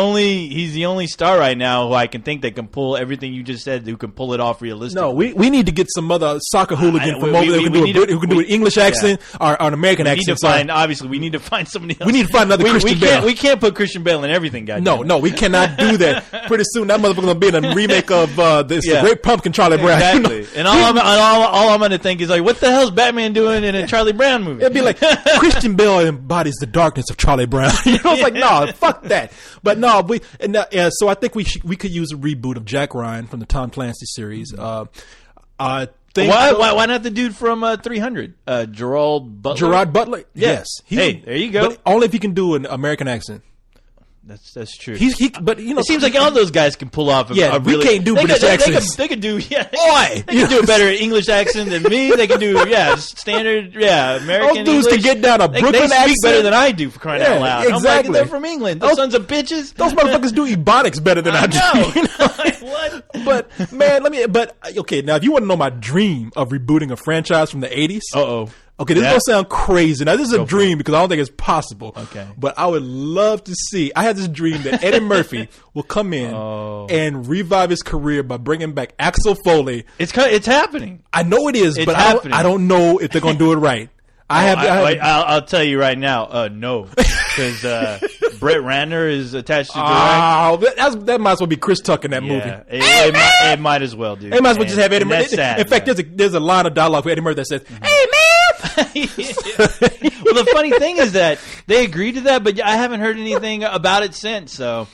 only star right now who I can think that can pull everything you just said. Who can pull it off realistically? No, we need to get some other soccer hooligan from over there who can do an English accent or an American accent. Obviously, we need to find somebody else. We need to find another Christian Bale. We can't put Christian Bale in everything, guys. No, we cannot do that. Pretty soon, that motherfucker's gonna be in a remake of The Great Pumpkin, Charlie Brown. Exactly. And all I'm gonna think is like, what the hell's Batman doing in a Charlie Brown movie? It'd be like Christian Bale embodies the darkness of Charlie Brown. It's like, no, fuck that. But no, so I think we could use a reboot of Jack Ryan from the Tom Clancy series. I think why not the dude from 300, Gerard Butler? Gerard Butler, yes. Hey, there you go. But only if he can do an American accent. That's true. But it seems like all those guys can pull off. We can't do British accents. They could do. They can do a better English accent than me. They can do standard American. Those dudes English. can get down a Brooklyn accent. They speak better than I do, for crying out loud. Exactly. I'm like, they're from England. Those sons of bitches. Those motherfuckers do ebonics better than I do. What? But man, okay. Now, if you want to know my dream of rebooting a franchise from the '80s, okay, this is going to sound crazy. Now, this is a dream because I don't think it's possible. Okay. But I would love to see. I had this dream that Eddie Murphy will come in and revive his career by bringing back Axel Foley. It's happening. I know it is, but I don't know if they're going to do it right. I'll tell you right now, no. Because Brett Ratner is attached to direct. That might as well be Chris Tucker in that movie. It might as well, dude. It might as well just have Eddie Murphy. In fact, there's a line of dialogue for Eddie Murphy that says, "Hey, man." Well, the funny thing is that they agreed to that, but I haven't heard anything about it since. So,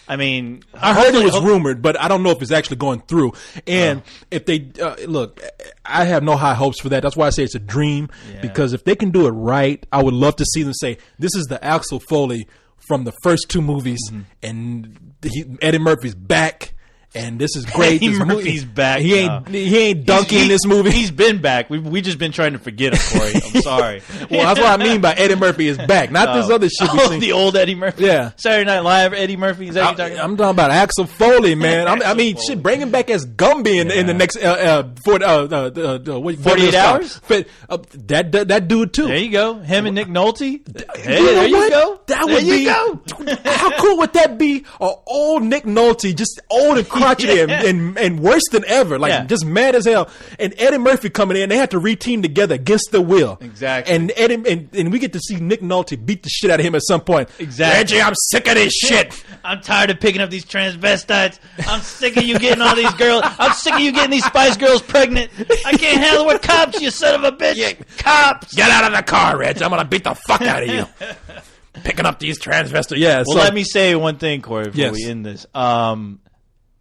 I mean, I heard it was rumored, but I don't know if it's actually going through. And if they look, I have no high hopes for that. That's why I say it's a dream. Because if they can do it right, I would love to see them say, "This is the Axel Foley from the first two movies, and Eddie Murphy's back." And this is great. Eddie Murphy's back. He ain't donkey in this movie. He's been back. We just been trying to forget him, Corey. I'm sorry. Well, that's what I mean by Eddie Murphy is back. Not this other shit we seen. The old Eddie Murphy. Yeah. Saturday Night Live Eddie Murphy. Is that what you're talking about? I'm talking about Axel Foley, man. I mean, shit, bring him back as Gumby in the next 48 hours. That dude too. There you go. Him and Nick Nolte. Hey, there you go. How cool would that be? An old Nick Nolte, just old and crotchety and worse than ever, just mad as hell. And Eddie Murphy coming in, they have to re-team together against their will. Exactly. And and we get to see Nick Nolte beat the shit out of him at some point. Exactly. Reggie, I'm sick of this shit. I'm tired of picking up these transvestites. I'm sick of you getting all these girls. I'm sick of you getting these Spice Girls pregnant. I can't handle with cops, you son of a bitch. Yeah. Cops. Get out of the car, Reg. I'm going to beat the fuck out of you. Picking up these transvestites. Yeah. Well, let me say one thing, Corey, before we end this.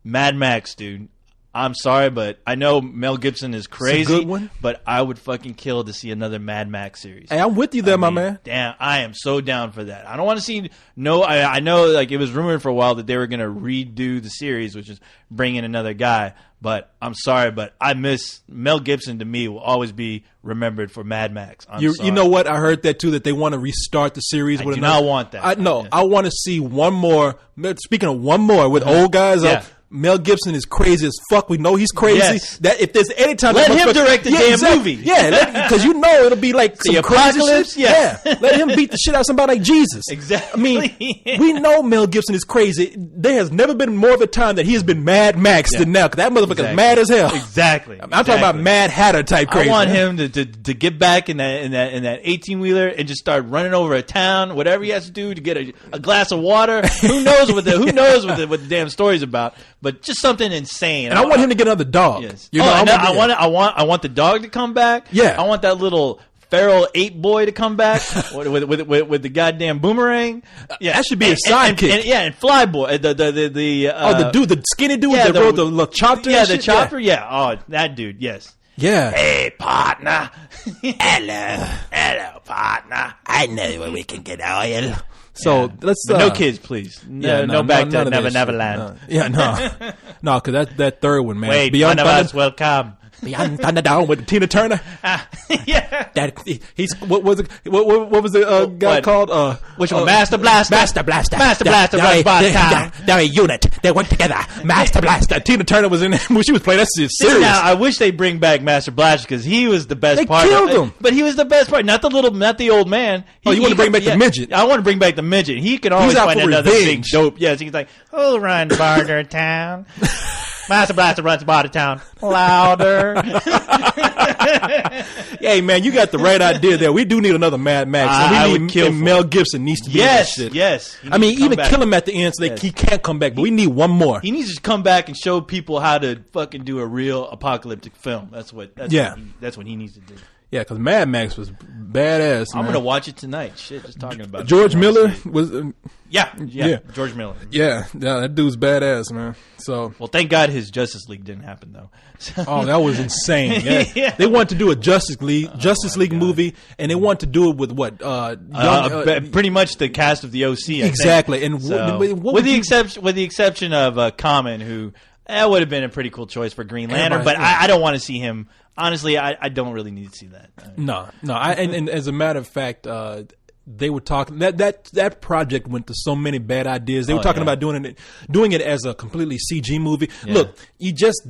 Mad Max, dude. I'm sorry, but I know Mel Gibson is crazy. It's a good one. But I would fucking kill to see another Mad Max series. Hey, I'm with you there, my man. Damn, I am so down for that. I don't want to see I know like it was rumored for a while that they were going to redo the series, which is bring in another guy. But I'm sorry, but I miss Mel Gibson. To me, will always be remembered for Mad Max. You know what? I heard that too. That they want to restart the series. I do not want that. I want to see one more. Speaking of one more with old guys. Mel Gibson is crazy as fuck. We know he's crazy. Yes. That if there's any time, let him direct the damn movie. Yeah, because you know it'll be like the some apocalypse. Crazy shit. Yeah, let him beat the shit out of somebody like Jesus. Exactly. I mean, we know Mel Gibson is crazy. There has never been more of a time that he has been Mad Max than now. Cause that motherfucker is mad as hell. Exactly. I'm talking about Mad Hatter type crazy. I want him to get back in that 18-wheeler and just start running over a town. Whatever he has to do to get a glass of water. Who knows what the damn story's about? but just something insane. And I want him to get another dog. Yes. You know, I want the dog to come back. Yeah. I want that little feral ape boy to come back with the goddamn boomerang. Yeah, that should be his sidekick. And Fly Boy, the dude, the skinny dude that rode the chopper. Yeah, the chopper. Yeah. Oh, that dude. Yes. Yeah. Hey, partner. Hello, partner. I know where we can get oil. So let's no kids, please. No back to Neverland. No, because that third one, man. Wait, Beyond Thunder, us will come. Beyond Thunderdome with Tina Turner. Yeah. What was the guy called? Which one? Master Blaster. Master Blaster. Master Blaster runs by the town. They're a unit. They work together. Master Blaster. Tina Turner was in there when she was playing. That's serious. Now, I wish they bring back Master Blaster because he was the best part. They killed him. But he was the best part. Not the old man. You want to bring back the midget? I want to bring back the midget. He can always find another big dope. Yes, he's like, who runs Barter Town? Master Blaster runs Barter Town. Louder. Hey, man, you got the right idea there. We do need another Mad Max. And Mel Gibson needs to be in that shit. Yes. I mean, even kill him at the end so he can't come back. But we need one more. He needs to come back and show people how to fucking do a real apocalyptic film. That's what he needs to do. Yeah, because Mad Max was badass. I'm going to watch it tonight. Shit, just talking about it. George Miller was... Yeah, George Miller. Yeah, that dude's badass, man. So, well, thank God his Justice League didn't happen, though. Oh, that was insane. Yeah. They wanted to do a Justice League movie, and they wanted to do it with what? Pretty much the cast of the OC. Exactly. And with the exception of Common, who that would have been a pretty cool choice for Green Lantern, but I don't want to see him. Honestly, I don't really need to see that. No. And as a matter of fact, they were talking that project went to so many bad ideas. They were talking about doing it as a completely CG movie. Yeah. Look, you just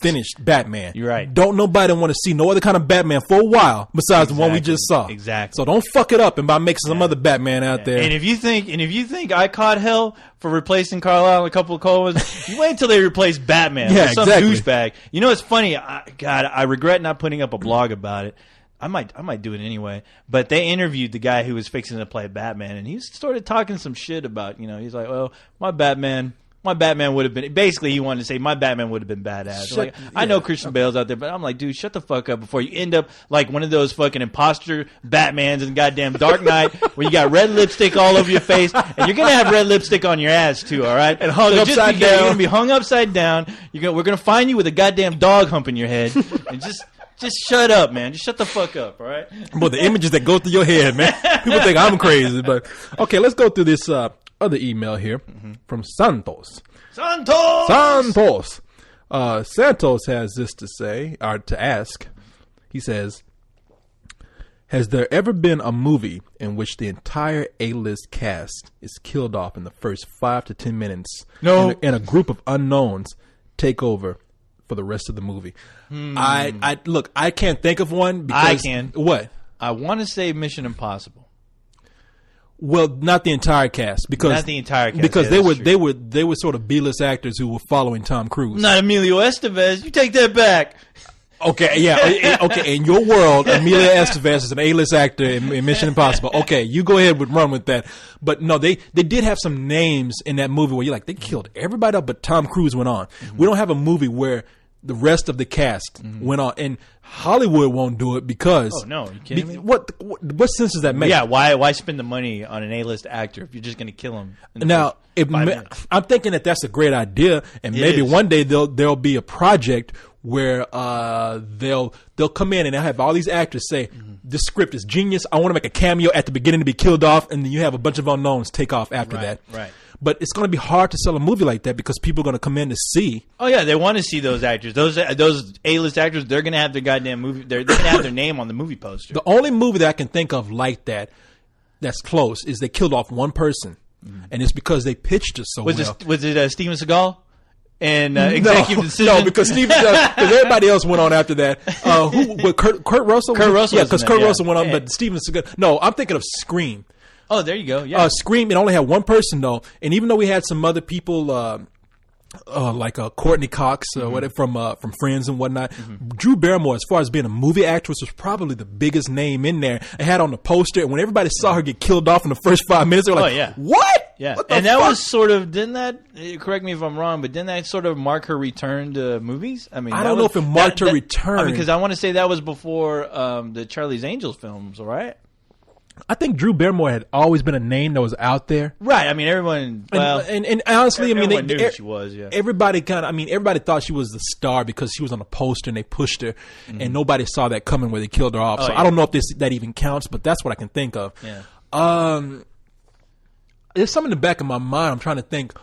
finished Batman. You're right. Don't nobody want to see no other kind of Batman for a while besides the one we just saw. Exactly. So don't fuck it up and by making some other Batman out there. And if you think I caught hell for replacing Carlisle and a couple of Coens, you wait until they replace Batman with some douchebag. You know, it's funny. I regret not putting up a blog about it. I might do it anyway. But they interviewed the guy who was fixing to play Batman, and he started talking some shit about, he's like, well, my Batman would have been, basically he wanted to say my Batman would have been badass. I know Christian Bale's out there, but I'm like, dude, shut the fuck up before you end up like one of those fucking imposter Batmans in goddamn Dark Knight where you got red lipstick all over your face, and you're going to have red lipstick on your ass too, all right? And hung upside down. You're going to be hung upside down. We're going to find you with a goddamn dog humping your head, and just shut up, man. Just shut the fuck up, all right? But the images that go through your head, man. People think I'm crazy. But okay, let's go through this other email here from Santos. Santos has this to say, or to ask. He says, has there ever been a movie in which the entire A-list cast is killed off in the first 5 to 10 minutes? No. And a group of unknowns take over for the rest of the movie? I can't think of one. Because, I can. What? I want to say Mission Impossible. Well, not the entire cast, because they were sort of B-list actors who were following Tom Cruise. Not Emilio Estevez. You take that back. Okay, yeah, okay. In your world, Emilio Estevez is an A-list actor in Mission Impossible. Okay, you go ahead and run with that. But no, they did have some names in that movie where you're like, they killed everybody up, but Tom Cruise went on. Mm-hmm. We don't have a movie where the rest of the cast went on, and Hollywood won't do it because. Oh no, you kidding me? What sense does that make? Yeah, why spend the money on an A-list actor if you're just going to kill him? Now, I'm thinking that's a great idea, and maybe one day there'll be a project where they'll come in and they'll have all these actors say, this script is genius. I want to make a cameo at the beginning to be killed off, and then you have a bunch of unknowns take off after that. Right. But it's going to be hard to sell a movie like that because people are going to come in to see. Oh yeah, they want to see those actors. Those A-list actors, they're going to have their goddamn movie. They're going to have their name on the movie poster. The only movie that I can think of like that's close, is they killed off one person, and it's because they pitched it so well. Was it Steven Seagal? And executive decision? No, because because everybody else went on after that. Kurt Russell? Kurt Russell. Yeah, because Kurt Russell went on, but Steven Seagal. No, I'm thinking of Scream. Oh, there you go. Yeah. Scream, it only had one person though, and even though we had some other people like Courtney Cox whatever, from Friends and whatnot, Drew Barrymore, as far as being a movie actress, was probably the biggest name in there. It had on the poster, and when everybody saw her get killed off in the first 5 minutes, they were like, "What?" Yeah, What the and that fuck? was sort of, didn't that, correct me if I'm wrong, but didn't that sort of mark her return to movies? I mean, I don't know if it marked her return. I mean, because I want to say that was before the Charlie's Angels films, right? I think Drew Barrymore had always been a name that was out there. Right. I mean, everyone. Well, and honestly, everyone knew who she was. Yeah. Everybody everybody thought she was the star because she was on a poster and they pushed her, and nobody saw that coming where they killed her off. So I don't know if that even counts, but that's what I can think of. Yeah. There's something in the back of my mind. I'm trying to think.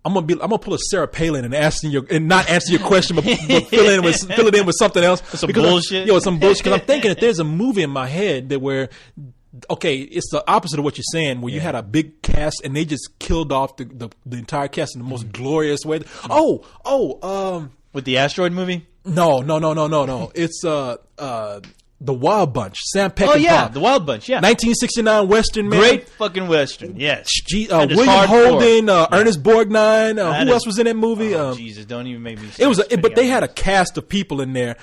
I'm gonna pull a Sarah Palin and not answer your question, but fill it in with something else. Some bullshit. Some bullshit. Because I'm thinking that there's a movie in my head okay, it's the opposite of what you're saying, where you had a big cast and they just killed off the entire cast in the most glorious way. With the asteroid movie? No. It's The Wild Bunch, Sam Peckinpah. Oh yeah, The Wild Bunch. Yeah, 1969 Western, man. Great fucking Western. Yes. William Holden, Ernest Borgnine. Who else was in that movie? Jesus, don't even make me. But they had a cast of people in there,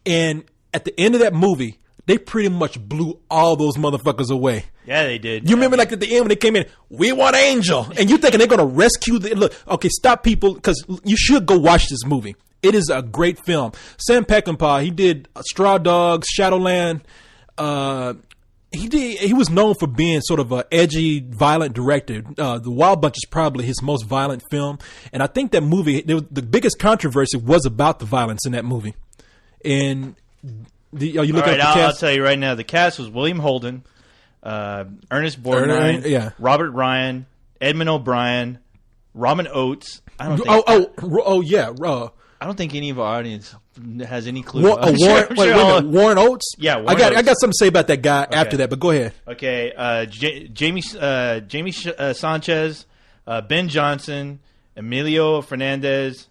and at the end of that movie, they pretty much blew all those motherfuckers away. Yeah, they did. You remember, like at the end when they came in, we want Angel, and you thinking they're gonna rescue look? Okay, stop, people, because you should go watch this movie. It is a great film. Sam Peckinpah, he did Straw Dogs, Shadowland. He was known for being sort of an edgy, violent director. The Wild Bunch is probably his most violent film, and I think that movie, the biggest controversy was about the violence in that movie. And are you looking at the cast? I'll tell you right now. The cast was William Holden, Ernest Borgnine, Robert Ryan, Edmund O'Brien, Robin Oates. I don't think any of our audience has any clue. Warren Oates? Yeah, I got something to say about that guy after that, but go ahead. Okay, Jamie Sanchez, Ben Johnson, Emilio Fernandez,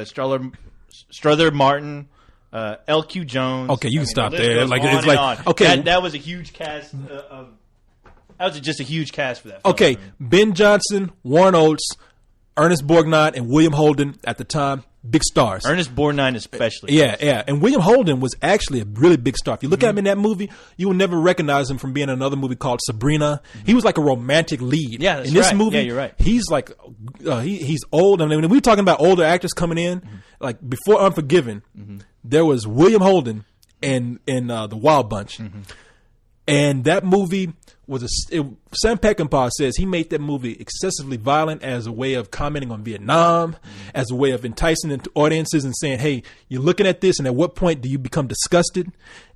Strother Martin, L.Q. Jones. Okay, you can stop there. Okay, that was a huge cast that was just a huge cast for that film. Okay, Ben Johnson, Warren Oates, Ernest Borgnine, and William Holden at the time. Big stars. Ernest Borgnine especially. Yeah. And William Holden was actually a really big star. If you look at him in that movie, you will never recognize him from being in another movie called Sabrina. He was like a romantic lead. Yeah, that's in this right. movie, yeah, you're right. He's like, he's old. I mean, when we're talking about older actors coming in, like before Unforgiven, there was William Holden and The Wild Bunch. And that movie was Sam Peckinpah says he made that movie excessively violent as a way of commenting on Vietnam, as a way of enticing into audiences and saying, hey, you're looking at this, and at what point do you become disgusted?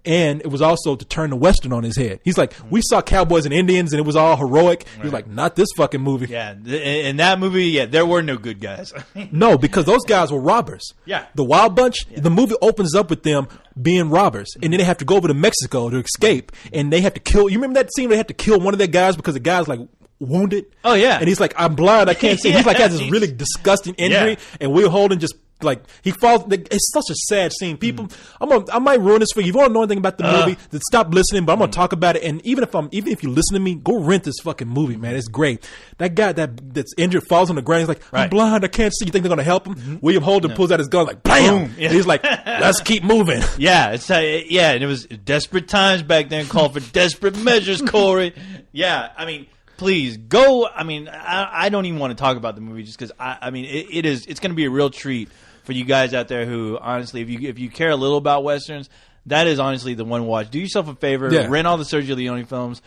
And it was also to turn the Western on his head. He's like, we saw cowboys and Indians, and it was all heroic. Right. He's like, not this fucking movie. Yeah, in that movie, there were no good guys. No, because those guys were robbers. Yeah. The Wild Bunch, the movie opens up with them being robbers, and then they have to go over to Mexico to escape, and they have to kill. You remember that scene where they have to kill one of their guys because the guy's like wounded? Oh, yeah. And he's like, I'm blind, I can't see. He's like, has this really disgusting injury, and Will Holden just like he falls. It's such a sad scene. People, I might ruin this for you. If you want to know anything about the movie, then stop listening. But I'm gonna talk about it. And even if you listen to me, go rent this fucking movie, man. It's great. That guy that's injured falls on the ground. He's like, I'm blind, I can't see. You think they're gonna help him? William Holden pulls out his gun, like bam. And he's like, let's keep moving. Yeah, and it was desperate times back then. Called for desperate measures, Corey. Yeah, I mean. Please go. I mean, I don't even want to talk about the movie just because it's going to be a real treat for you guys out there who, honestly, if you care a little about Westerns, that is honestly the one watch. Do yourself a favor. Rent all the Sergio Leone films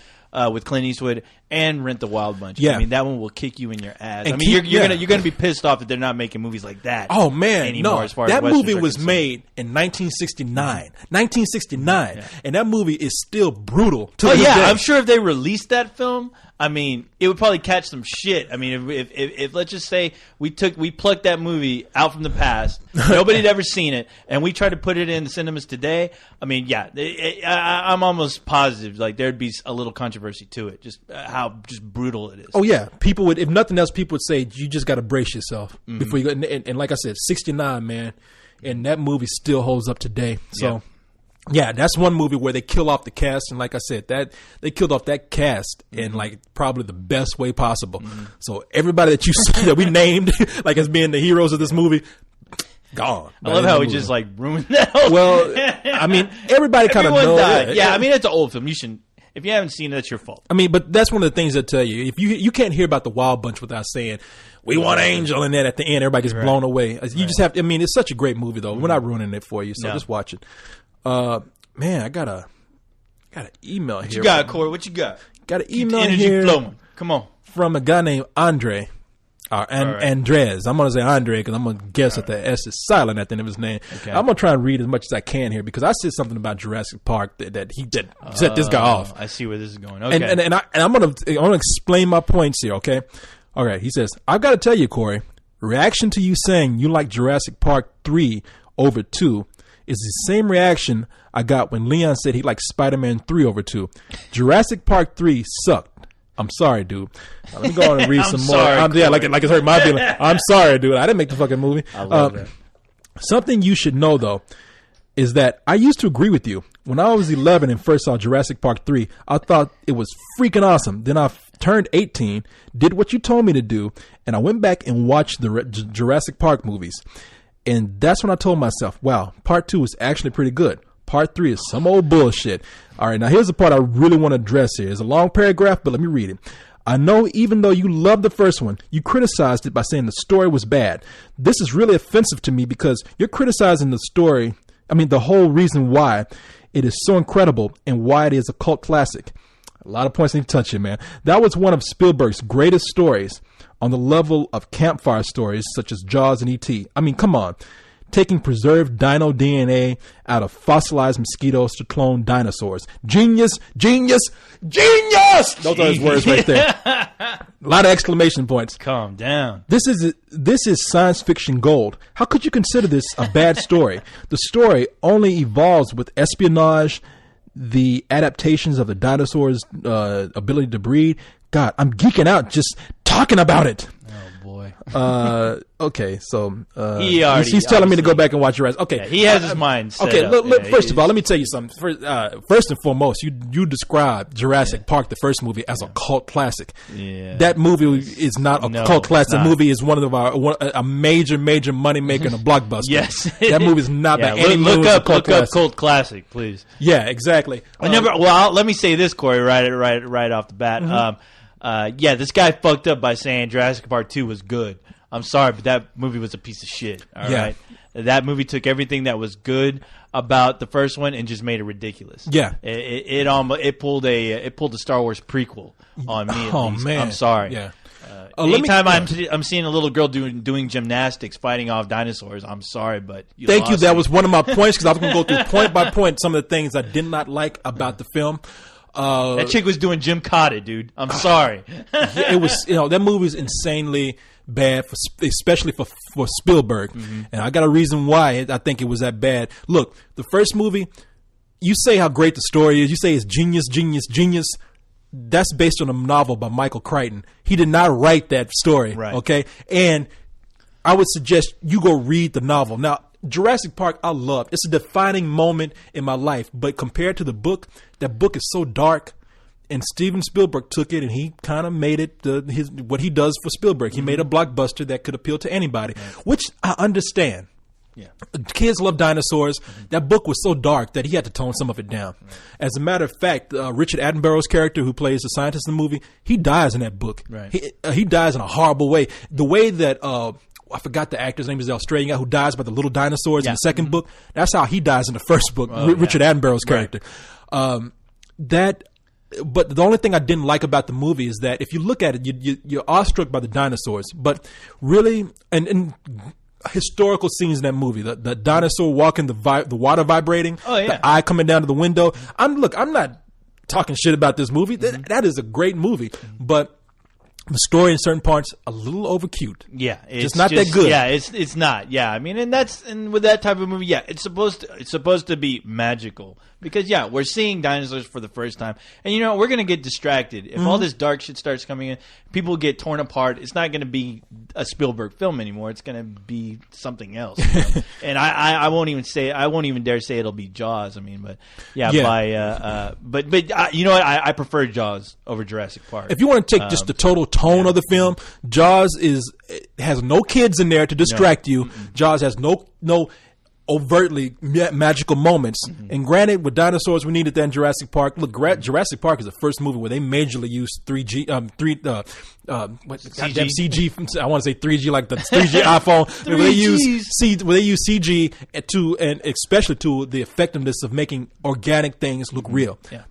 with Clint Eastwood and rent The Wild Bunch. Yeah. I mean, that one will kick you in your ass. And you're gonna be pissed off that they're not making movies like that. Oh man, anymore, no. As far that as movie was made in 1969. And that movie is still brutal to this day. I'm sure if they released that film, I mean, it would probably catch some shit. I mean, if let's just say we plucked that movie out from the past, nobody had ever seen it, and we tried to put it in the cinemas today, I mean, I'm almost positive like there'd be a little controversy to it, just how just brutal it is. Oh yeah, people would, if nothing else, people would say you just got to brace yourself before you go. And like I said, 69, man, and that movie still holds up today. So. Yeah, that's one movie where they kill off the cast, and like I said, that they killed off that cast in like probably the best way possible. So everybody that you that we named like as being the heroes of this movie, gone. I love how we just like ruined that. Well, I mean, everybody kind of knows. Yeah, I mean it's an old film. You shouldn't. If you haven't seen it, that's your fault. I mean, but that's one of the things that tell you. If you can't hear about the Wild Bunch without saying, we want Angel, and then at the end, everybody gets blown away. You just have to, I mean, it's such a great movie, though. We're not ruining it for you, so just watch it. Man, I got an email here. What you got, Corey? What you got? Got an email Keep the energy here. Flowing. Come on. From a guy named Andre. Andres. I'm going to say Andre because I'm going to guess that the S is silent at the end of his name. Okay. I'm going to try and read as much as I can here because I said something about Jurassic Park that set this guy off. I see where this is going. Okay. And I'm going to explain my points here, okay? All right. He says, I've got to tell you, Corey, reaction to you saying you like Jurassic Park 3 over 2 is the same reaction I got when Leon said he liked Spider-Man 3 over 2. Jurassic Park 3 sucked. I'm sorry, dude. Let me go on and read some more. Like it's hurt my feelings. I'm sorry, dude. I didn't make the fucking movie. I love that. Something you should know, though, is that I used to agree with you. When I was 11 and first saw Jurassic Park 3, I thought it was freaking awesome. Then I turned 18, did what you told me to do, and I went back and watched the Jurassic Park movies. And that's when I told myself, wow, Part 2 is actually pretty good. Part 3 is some old bullshit. All right, now here's the part I really want to address here. It's a long paragraph, but let me read it. I know even though you loved the first one, you criticized it by saying the story was bad. This is really offensive to me because you're criticizing the story, the whole reason why it is so incredible and why it is a cult classic. A lot of points need to touch here, man. That was one of Spielberg's greatest stories on the level of campfire stories such as Jaws and E.T. I mean, come on. Taking preserved dino DNA out of fossilized mosquitoes to clone dinosaurs. Genius, genius, genius! Those are his words right there. A lot of exclamation points. Calm down. This is science fiction gold. How could you consider this a bad story? The story only evolves with espionage, the adaptations of the dinosaurs' ability to breed. God, I'm geeking out just talking about it. Oh boy. Okay, so he's telling me to go back and watch Jurassic. Okay, he has his mind set okay, up. First of all, let me tell you something. First and foremost, you described Jurassic Park, the first movie, as a cult classic. Yeah. That movie is not a cult classic. The movie is one of a major money maker and a blockbuster. Yes, that movie is not by any means look up cult classic, please. Yeah, exactly. Let me say this, Corey, right off the bat. Mm-hmm. This guy fucked up by saying Jurassic Park 2 was good. I'm sorry, but that movie was a piece of shit. All right, that movie took everything that was good about the first one and just made it ridiculous. Yeah, it pulled a Star Wars prequel on me. At least. Man, I'm sorry. Yeah. Anytime I'm seeing a little girl doing gymnastics, fighting off dinosaurs, I'm sorry, but thank you. That was one of my points because I was going to go through point by point some of the things I did not like about the film. That chick was doing Jim Cotta, dude. I'm sorry. It was, that movie is insanely bad, especially for Spielberg. Mm-hmm. And I got a reason why I think it was that bad. Look, the first movie, you say how great the story is. You say it's genius, genius, genius. That's based on a novel by Michael Crichton. He did not write that story. Right. Okay. And I would suggest you go read the novel. Now, Jurassic Park, I love. It's a defining moment in my life. But compared to the book, that book is so dark. And Steven Spielberg took it and he kind of made it what he does for Spielberg. He made a blockbuster that could appeal to anybody, which I understand. Yeah, kids love dinosaurs. That book was so dark that he had to tone some of it down. As a matter of fact, Richard Attenborough's character, who plays the scientist in the movie, he dies in that book. Right. He dies in a horrible way. The way that I forgot the actor's name is the Australian guy who dies by the little dinosaurs in the second book. That's how he dies in the first book. Richard Attenborough's character. But the only thing I didn't like about the movie is that if you look at it, you're awestruck by the dinosaurs. But really, and historical scenes in that movie, the dinosaur walking, the water vibrating, the eye coming down to the window. I'm not talking shit about this movie. That is a great movie, but the story in certain parts a little over cute. Yeah, it's just not that good. Yeah, it's not. Yeah, I mean, and with that type of movie, it's supposed to be magical because we're seeing dinosaurs for the first time, and we're gonna get distracted if all this dark shit starts coming in. People get torn apart. It's not gonna be a Spielberg film anymore. It's gonna be something else. And I won't even dare say it'll be Jaws. I mean, but you know what? I prefer Jaws over Jurassic Park. If you want to take just the total tone of the film, Jaws has no kids in there to distract you. Jaws has no overtly magical moments. And granted, with dinosaurs, we needed that in Jurassic Park. Look, Jurassic Park is the first movie where they majorly used 3G, CG. I want to say 3G, like the 3G iPhone. Where they use CG and especially to the effectiveness of making organic things look real. Yeah.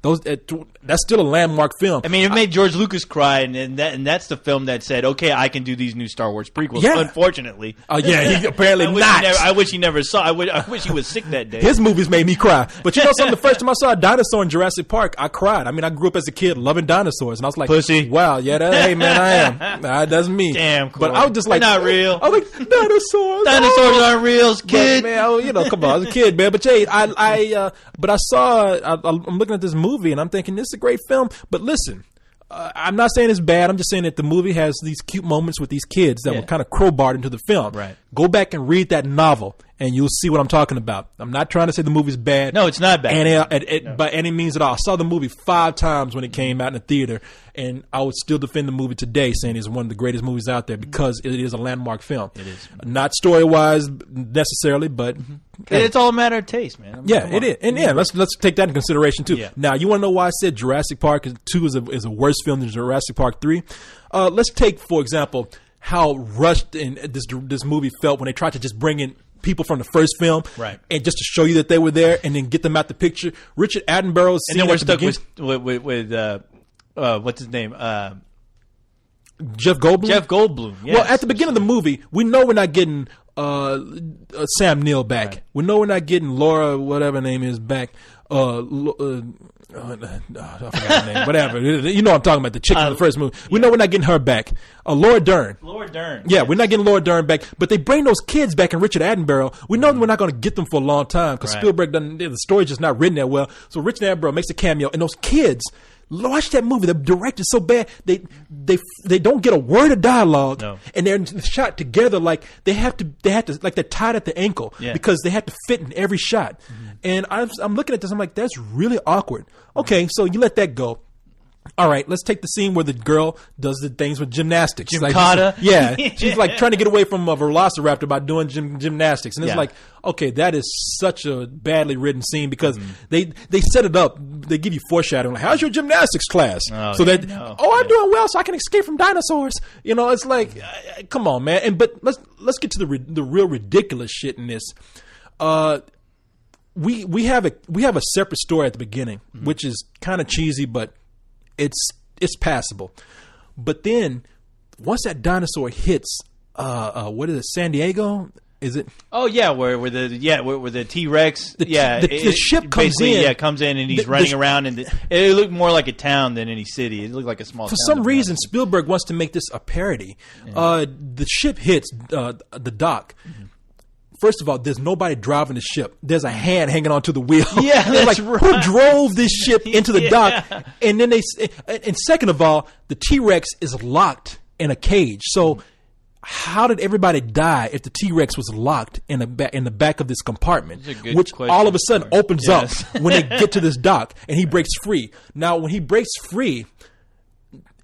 That's still a landmark film. I mean, it made George Lucas cry, and that's the film that said, "Okay, I can do these new Star Wars prequels." Yeah. Unfortunately, he apparently not. I wish he never saw. I wish he was sick that day. His movies made me cry. But you know something? The first time I saw a dinosaur in Jurassic Park, I cried. I mean, I grew up as a kid loving dinosaurs, and I was like, "Pussy, wow, yeah, hey man, I am. That's me." Damn, cool. But I was just like, "They're not real." I was like, dinosaurs. Dinosaurs aren't real, kid. But, man, come on, I was a kid, man. But Jay, but I saw. I'm looking at this movie, and I'm thinking this is a great film. But listen. I'm not saying it's bad. I'm just saying that the movie has these cute moments with these kids that were kind of crowbarred into the film. Right. Go back and read that novel, and you'll see what I'm talking about. I'm not trying to say the movie's bad. No, it's not bad. By any means at all. I saw the movie 5 times when it came out in the theater, and I would still defend the movie today, saying it's one of the greatest movies out there because it is a landmark film. It is. Not story-wise necessarily, but... It's all a matter of taste, man. It is. And let's take that into consideration, too. Yeah. Now, you want to know why I said Jurassic Park 2 is a worse film than Jurassic Park 3? Let's take, for example, how rushed this movie felt when they tried to just bring in people from the first film, right? And just to show you that they were there, and then get them out the picture. Richard Attenborough's scene, and then we're stuck with what's his name? Jeff Goldblum. Jeff Goldblum. Yes. Well, at the beginning of the movie, we know we're not getting Sam Neill back. Right. We know we're not getting Laura, whatever her name is, back. I forgot her name. Whatever. You know what I'm talking about, the chick in the first movie. We know we're not getting her back. Laura Dern. Yeah, yes. We're not getting Laura Dern back. But they bring those kids back and Richard Attenborough. We know we're not going to get them for a long time because Spielberg the story's just not written that well. So Richard Attenborough makes a cameo, and those kids... Watch that movie. The director's so bad. They don't get a word of dialogue, no. And they're shot together like they have to like they're tied at the ankle because they have to fit in every shot. Mm-hmm. And I'm looking at this. I'm like, that's really awkward. Okay, so you let that go. All right, let's take the scene where the girl does the things with gymnastics. Gymkata. Yeah, she's like trying to get away from a velociraptor by doing gymnastics. And it's like, okay, that is such a badly written scene because they set it up. They give you foreshadowing. Like, how's your gymnastics class? I'm doing well, so I can escape from dinosaurs. You know, it's like, come on, man. But let's get to the real ridiculous shit in this. We have a separate story at the beginning, which is kind of cheesy, but it's passable. But then once that dinosaur hits what is it, San Diego? Is it? Oh yeah, where the T-Rex, the ship comes in. Yeah, comes in and he's running around, and it looked more like a town than any city. It looked like a small town. For some reason, Spielberg wants to make this a parody. Yeah. The ship hits the dock. Mm-hmm. First of all, there's nobody driving the ship. There's a hand hanging onto the wheel. Yeah, that's like, who drove this ship into the dock? And then and second of all, the T-Rex is locked in a cage. So how did everybody die if the T-Rex was locked in the back of this compartment, which all of a sudden opens up when they get to this dock and he breaks free? Now, when he breaks free,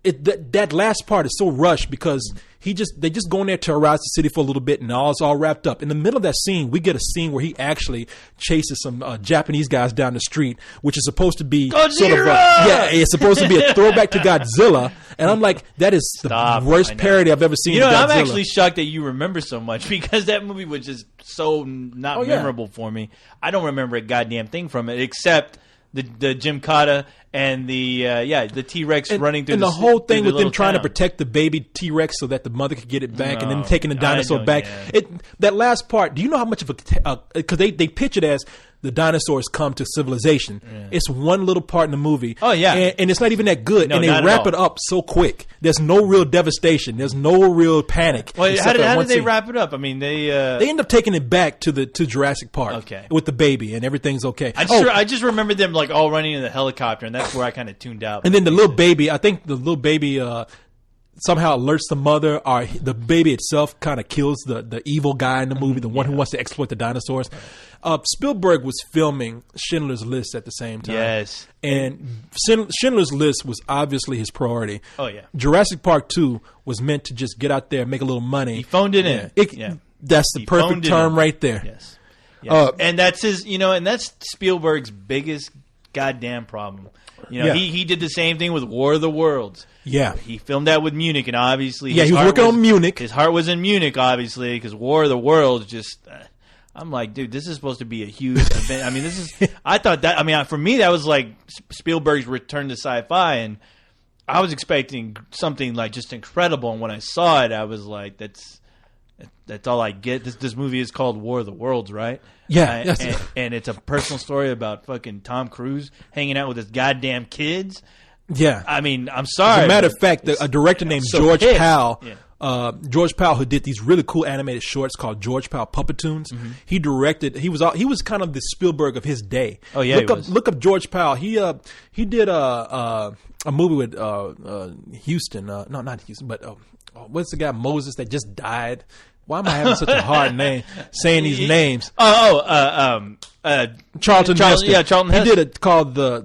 that last part is so rushed because they just go in there, terrorize the city for a little bit, and it's all wrapped up. In the middle of that scene, we get a scene where he actually chases some Japanese guys down the street, which is supposed to be Godzilla! It's supposed to be a throwback to Godzilla. And I'm like, that is the worst parody I've ever seen. You know, of Godzilla. I'm actually shocked that you remember so much because that movie was just so not memorable for me. I don't remember a goddamn thing from it except the Gymkata and the T-Rex running through and the whole thing with them trying to protect the baby T-Rex so that the mother could get it back, and then taking the dinosaur back. That last part, do you know how much of because they pitch it as the dinosaurs come to civilization. Yeah. It's one little part in the movie. Oh, yeah. And it's not even that good. And they wrap it up so quick. There's no real devastation. There's no real panic. Well, how did they wrap it up? I mean, they end up taking it back to Jurassic Park with the baby, and everything's okay. I just remember them like all running in the helicopter, and that's where I kind of tuned out. And then the little baby, I think the little baby somehow alerts the mother, or the baby itself kind of kills the evil guy in the movie, the one who wants to exploit the dinosaurs. Spielberg was filming Schindler's List at the same time. Yes. And Schindler's List was obviously his priority. Oh, yeah. Jurassic Park 2 was meant to just get out there and make a little money. He phoned it in. That's the perfect term right there. Yes. And that's his, and that's Spielberg's biggest goddamn problem. He did the same thing with War of the Worlds. Yeah. He filmed that with Munich, and obviously... he was working on Munich. His heart was in Munich, obviously, because War of the Worlds just... I'm like, dude, this is supposed to be a huge event. I mean, this is... I thought that... I mean, for me, that was like Spielberg's return to sci-fi, and I was expecting something like just incredible, and when I saw it, I was like, that's all I get. This movie is called War of the Worlds, right? Yeah. And it's a personal story about fucking Tom Cruise hanging out with his goddamn kids. Yeah. I mean, I'm sorry. As a matter of fact, a director named George pissed. Powell, Yeah. George Powell, who did these really cool animated shorts called George Powell Puppetoons. Mm-hmm. He directed. He was kind of the Spielberg of his day. Oh yeah, look up George Powell. He did a movie with Houston. No, not Houston, but what's the guy Moses that just died? Why am I having such a hard name saying these names? Charlton Heston. Yeah, Charlton Heston. He did it called it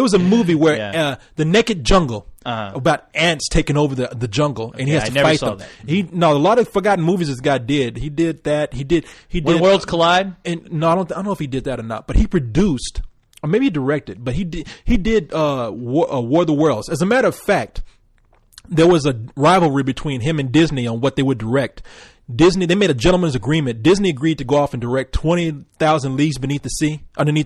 was a movie where the Naked Jungle about ants taking over the jungle, and he has to fight them. A lot of forgotten movies this guy did. He did that. He did When Worlds Collide. And no, I don't know if he did that or not, but he produced, or maybe he directed, but he did War of the Worlds. As a matter of fact, there was a rivalry between him and Disney on what they would direct. They made a gentleman's agreement. Disney agreed to go off and direct 20,000 Leagues Underneath the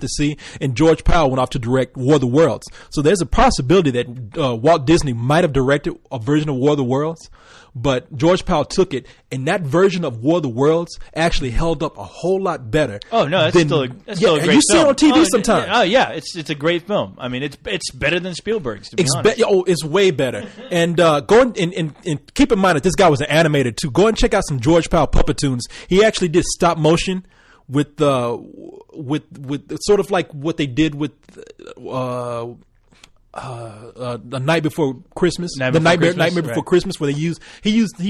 Sea, and George Powell went off to direct War of the Worlds. So there's a possibility that Walt Disney might have directed a version of War of the Worlds, but George Powell took it, and that version of War of the Worlds actually held up a whole lot better. Oh no, that's still a great film. You see it on TV sometimes. Oh yeah, it's a great film. I mean, it's better than Spielberg's. To be honest, it's way better. And go and keep in mind that this guy was an animator too. Go and check out some George Powell Puppetoons. He actually did stop motion with sort of like what they did with The Night Before Christmas, Nightmare Before Christmas, where he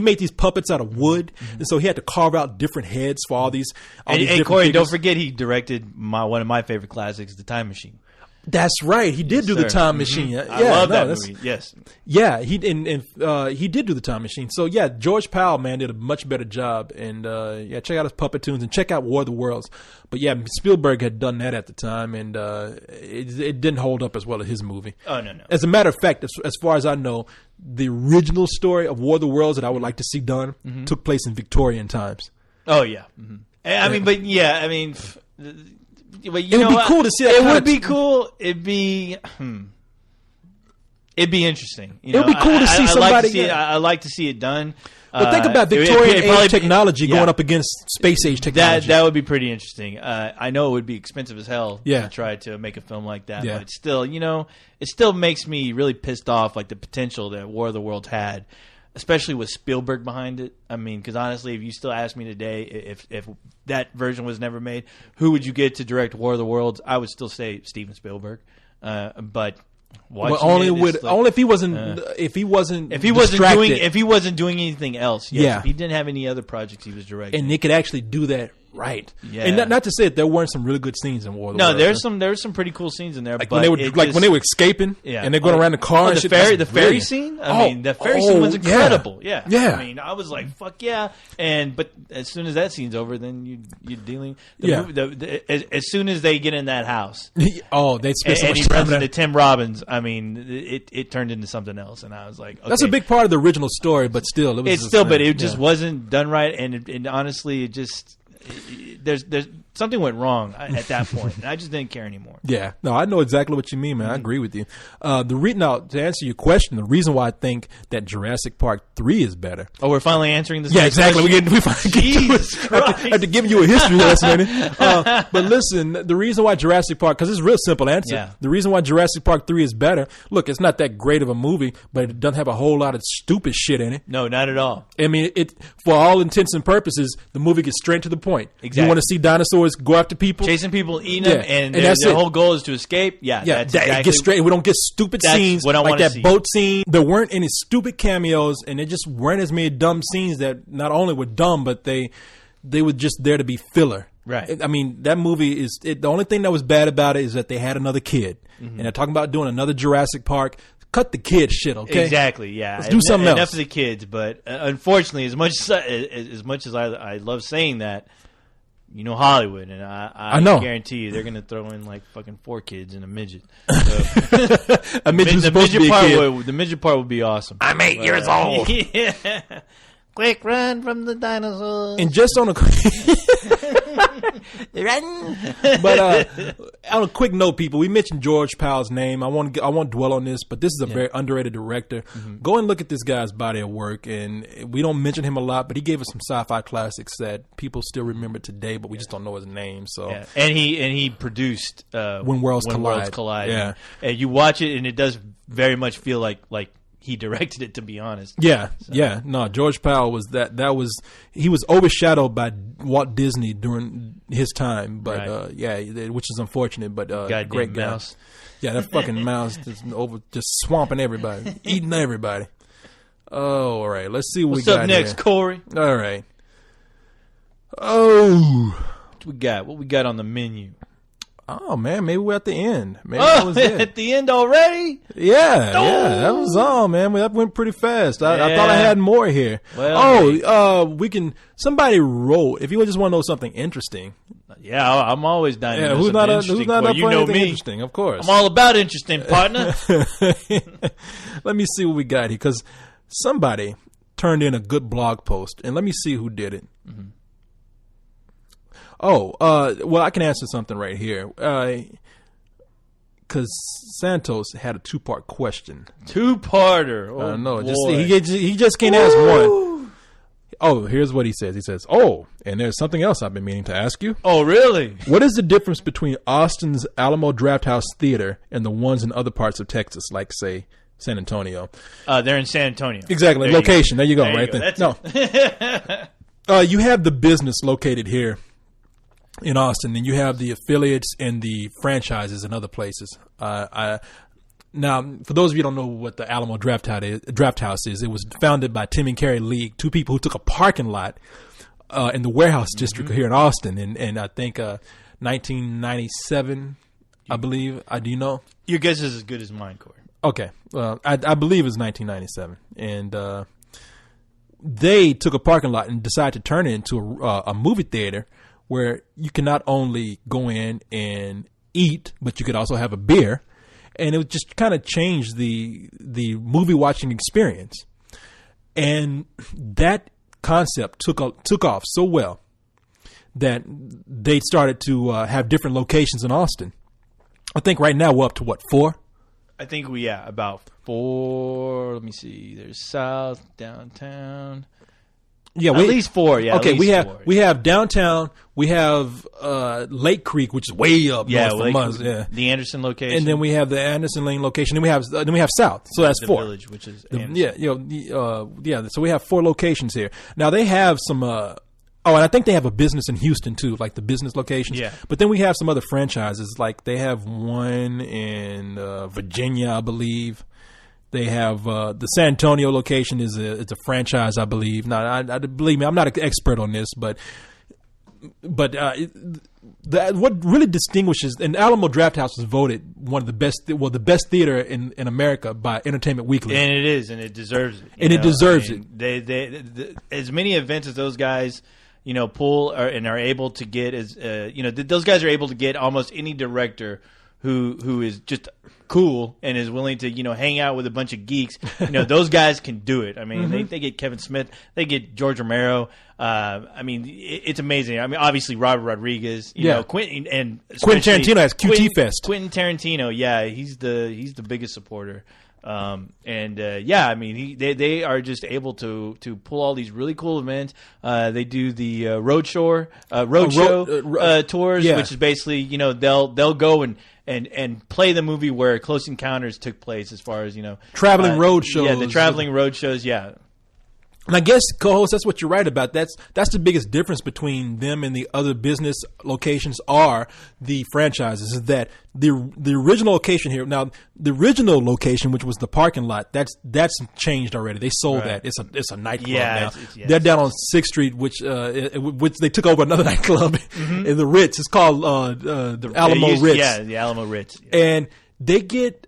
made these puppets out of wood, and so he had to carve out different heads for all these. And Corey, don't forget, he directed one of my favorite classics, The Time Machine. That's right. He did do The Time Machine. Yeah, I love that movie. Yes. Yeah, he did do The Time Machine. So yeah, George Powell, man, did a much better job. And check out his Puppetoons and check out War of the Worlds. But yeah, Spielberg had done that at the time, and it didn't hold up as well as his movie. Oh no. As a matter of fact, as far as I know, the original story of War of the Worlds that I would like to see done took place in Victorian times. Oh yeah. Mm-hmm. I mean, but yeah, I mean. But it would be cool to see that. It would be cool. It'd be interesting. It would be cool to see somebody. I like to see it done. But think about Victorian age technology going up against space age technology. That would be pretty interesting. I know it would be expensive as hell to try to make a film like that. But still, it still makes me really pissed off, like the potential that War of the Worlds had. Especially with Spielberg behind it. I mean, because honestly, if you still ask me today, if that version was never made, who would you get to direct War of the Worlds? I would still say Steven Spielberg. But only if he wasn't doing anything else. Yes, if he didn't have any other projects he was directing, and they could actually do that. Right, and not to say that there weren't some really good scenes in War of the Worlds. There's some pretty cool scenes in there. Like when they were escaping, and they're going around the car. And the ferry scene. I mean, the ferry scene was incredible. Yeah. I mean, I was like, fuck yeah! But as soon as that scene's over, then you're dealing. As soon as they get in that house, they spend so much he time runs into Tim Robbins. I mean, it turned into something else, and I was like, okay. That's a big part of the original story, but still, it just wasn't done right, and honestly, it just. There's something went wrong at that point, and I just didn't care anymore. Yeah, no, I know exactly what you mean, man. I agree with you. Now, to answer your question, the reason why I think that Jurassic Park 3 is better. Oh, we're finally answering this. Yeah, exactly. We finally Jesus Christ. After giving you a history lesson. But listen, the reason why Jurassic Park, because it's a real simple answer. Yeah. The reason why Jurassic Park 3 is better. Look, it's not that great of a movie, but it doesn't have a whole lot of stupid shit in it. No, not at all. I mean, for all intents and purposes, the movie gets straight to the point. Exactly. You want to see dinosaurs go after people, chasing people, eating them, and the whole goal is to escape. That's exactly. Get straight. We don't get stupid scenes like that boat scene. There weren't any stupid cameos, and there just weren't as many dumb scenes that not only were dumb, but they were just there to be filler. Right. I mean, that movie the only thing that was bad about it is that they had another kid, and they're talking about doing another Jurassic Park. cut the kid shit, okay? Exactly. Yeah. Let's do something else. Enough of the kids, but unfortunately, as much as I love saying that, you know Hollywood, and I know. guarantee you they're gonna throw in like fucking 4 kids and a midget. So, a midget who's supposed to be a kid. The midget part would be awesome. I'm 8 years old. Yeah. Quick run from the dinosaurs. And just on a on a quick note, people, we mentioned George Powell's name. I won't dwell on this, but this is a very underrated director. Mm-hmm. Go and look at this guy's body of work, and we don't mention him a lot, but he gave us some sci-fi classics that people still remember today, but we just don't know his name. So, and he produced When Worlds Collide. Yeah, and you watch it, and it does very much feel like he directed it, to be honest. Yeah, so. Yeah. No, George Powell was he was overshadowed by Walt Disney during his time, but which is unfortunate. But great guy. Mouse. Yeah, that fucking mouse just swamping everybody, eating everybody. Oh, all right. Let's see what What's we got up next, here. Corey? All right. Oh, what we got on the menu? Oh man, maybe we're at the end. Maybe that was it. At the end already? Yeah, that was all, man. That went pretty fast. I thought I had more here. Well, we can. Somebody wrote. If you just want to know something interesting. Yeah, I'm always dying. Yeah, to know who's not interesting. up You for know anything me. interesting? Of course, I'm all about interesting, partner. Let me see what we got here, because somebody turned in a good blog post, and let me see who did it. Mm-hmm. Well, I can answer something right here. Because Santos had a 2-part question. 2-parter. Oh, no, boy. He just can't ask one. Oh, here's what he says. He says, and there's something else I've been meaning to ask you. Oh, really? What is the difference between Austin's Alamo Drafthouse Theater and the ones in other parts of Texas, like, say, San Antonio? They're in San Antonio. Exactly. There Location. There you go. There right you there. go. No. You have the business located here in Austin, and you have the affiliates and the franchises in other places. Now, for those of you who don't know what the Alamo Draft House is, it was founded by Tim and Carrie League, 2 people who took a parking lot in the warehouse district here in Austin, and I think 1997, I believe. Do you know? Your guess is as good as mine, Corey. Okay. Well, I believe it's 1997, and they took a parking lot and decided to turn it into a movie theater, where you can not only go in and eat, but you could also have a beer. And it just kind of changed the movie watching experience. And that concept took off so well that they started to have different locations in Austin. I think right now we're up to 4? I think about 4. Let me see. There's South, downtown. Yeah, at least 4. Yeah, okay. We have downtown. We have Lake Creek, which is way up north from us. Yeah, the Anderson location, and then we have the Anderson Lane location. And we have South. So that's the 4. Village, which is So we have 4 locations here. Now they have some. And I think they have a business in Houston too, like the business locations. Yeah. But then we have some other franchises, like they have one in Virginia, I believe. They have the San Antonio location is a franchise, I believe. Now, I believe me, I'm not an expert on this, but what really distinguishes, and Alamo Drafthouse was voted one of the best theater in America by Entertainment Weekly, and it is, and it deserves it. It deserves it. They as many events as those guys, pull and are able to get those guys are able to get almost any director who is just cool and is willing to hang out with a bunch of geeks. Those guys can do it. I mean, they get Kevin Smith, they get George Romero. It's amazing. I mean, obviously Robert Rodriguez, Quentin Tarantino has QT Fest. Quentin Tarantino, he's the biggest supporter. They are just able to pull all these really cool events. They do the roadshow tours, which is basically they'll go and play the movie where Close Encounters took place, as far as traveling road shows. Yeah, the traveling road shows. Yeah. And I guess, co-host, that's what you're right about. That's the biggest difference between them and the other business locations are the franchises. Is that the original location here? Now, the original location, which was the parking lot, that's changed already. They sold that. It's a nightclub now. They're down on 6th Street, which they took over another nightclub in the Ritz. It's called the Alamo Ritz. Yeah, the Alamo Ritz. Yeah. And they get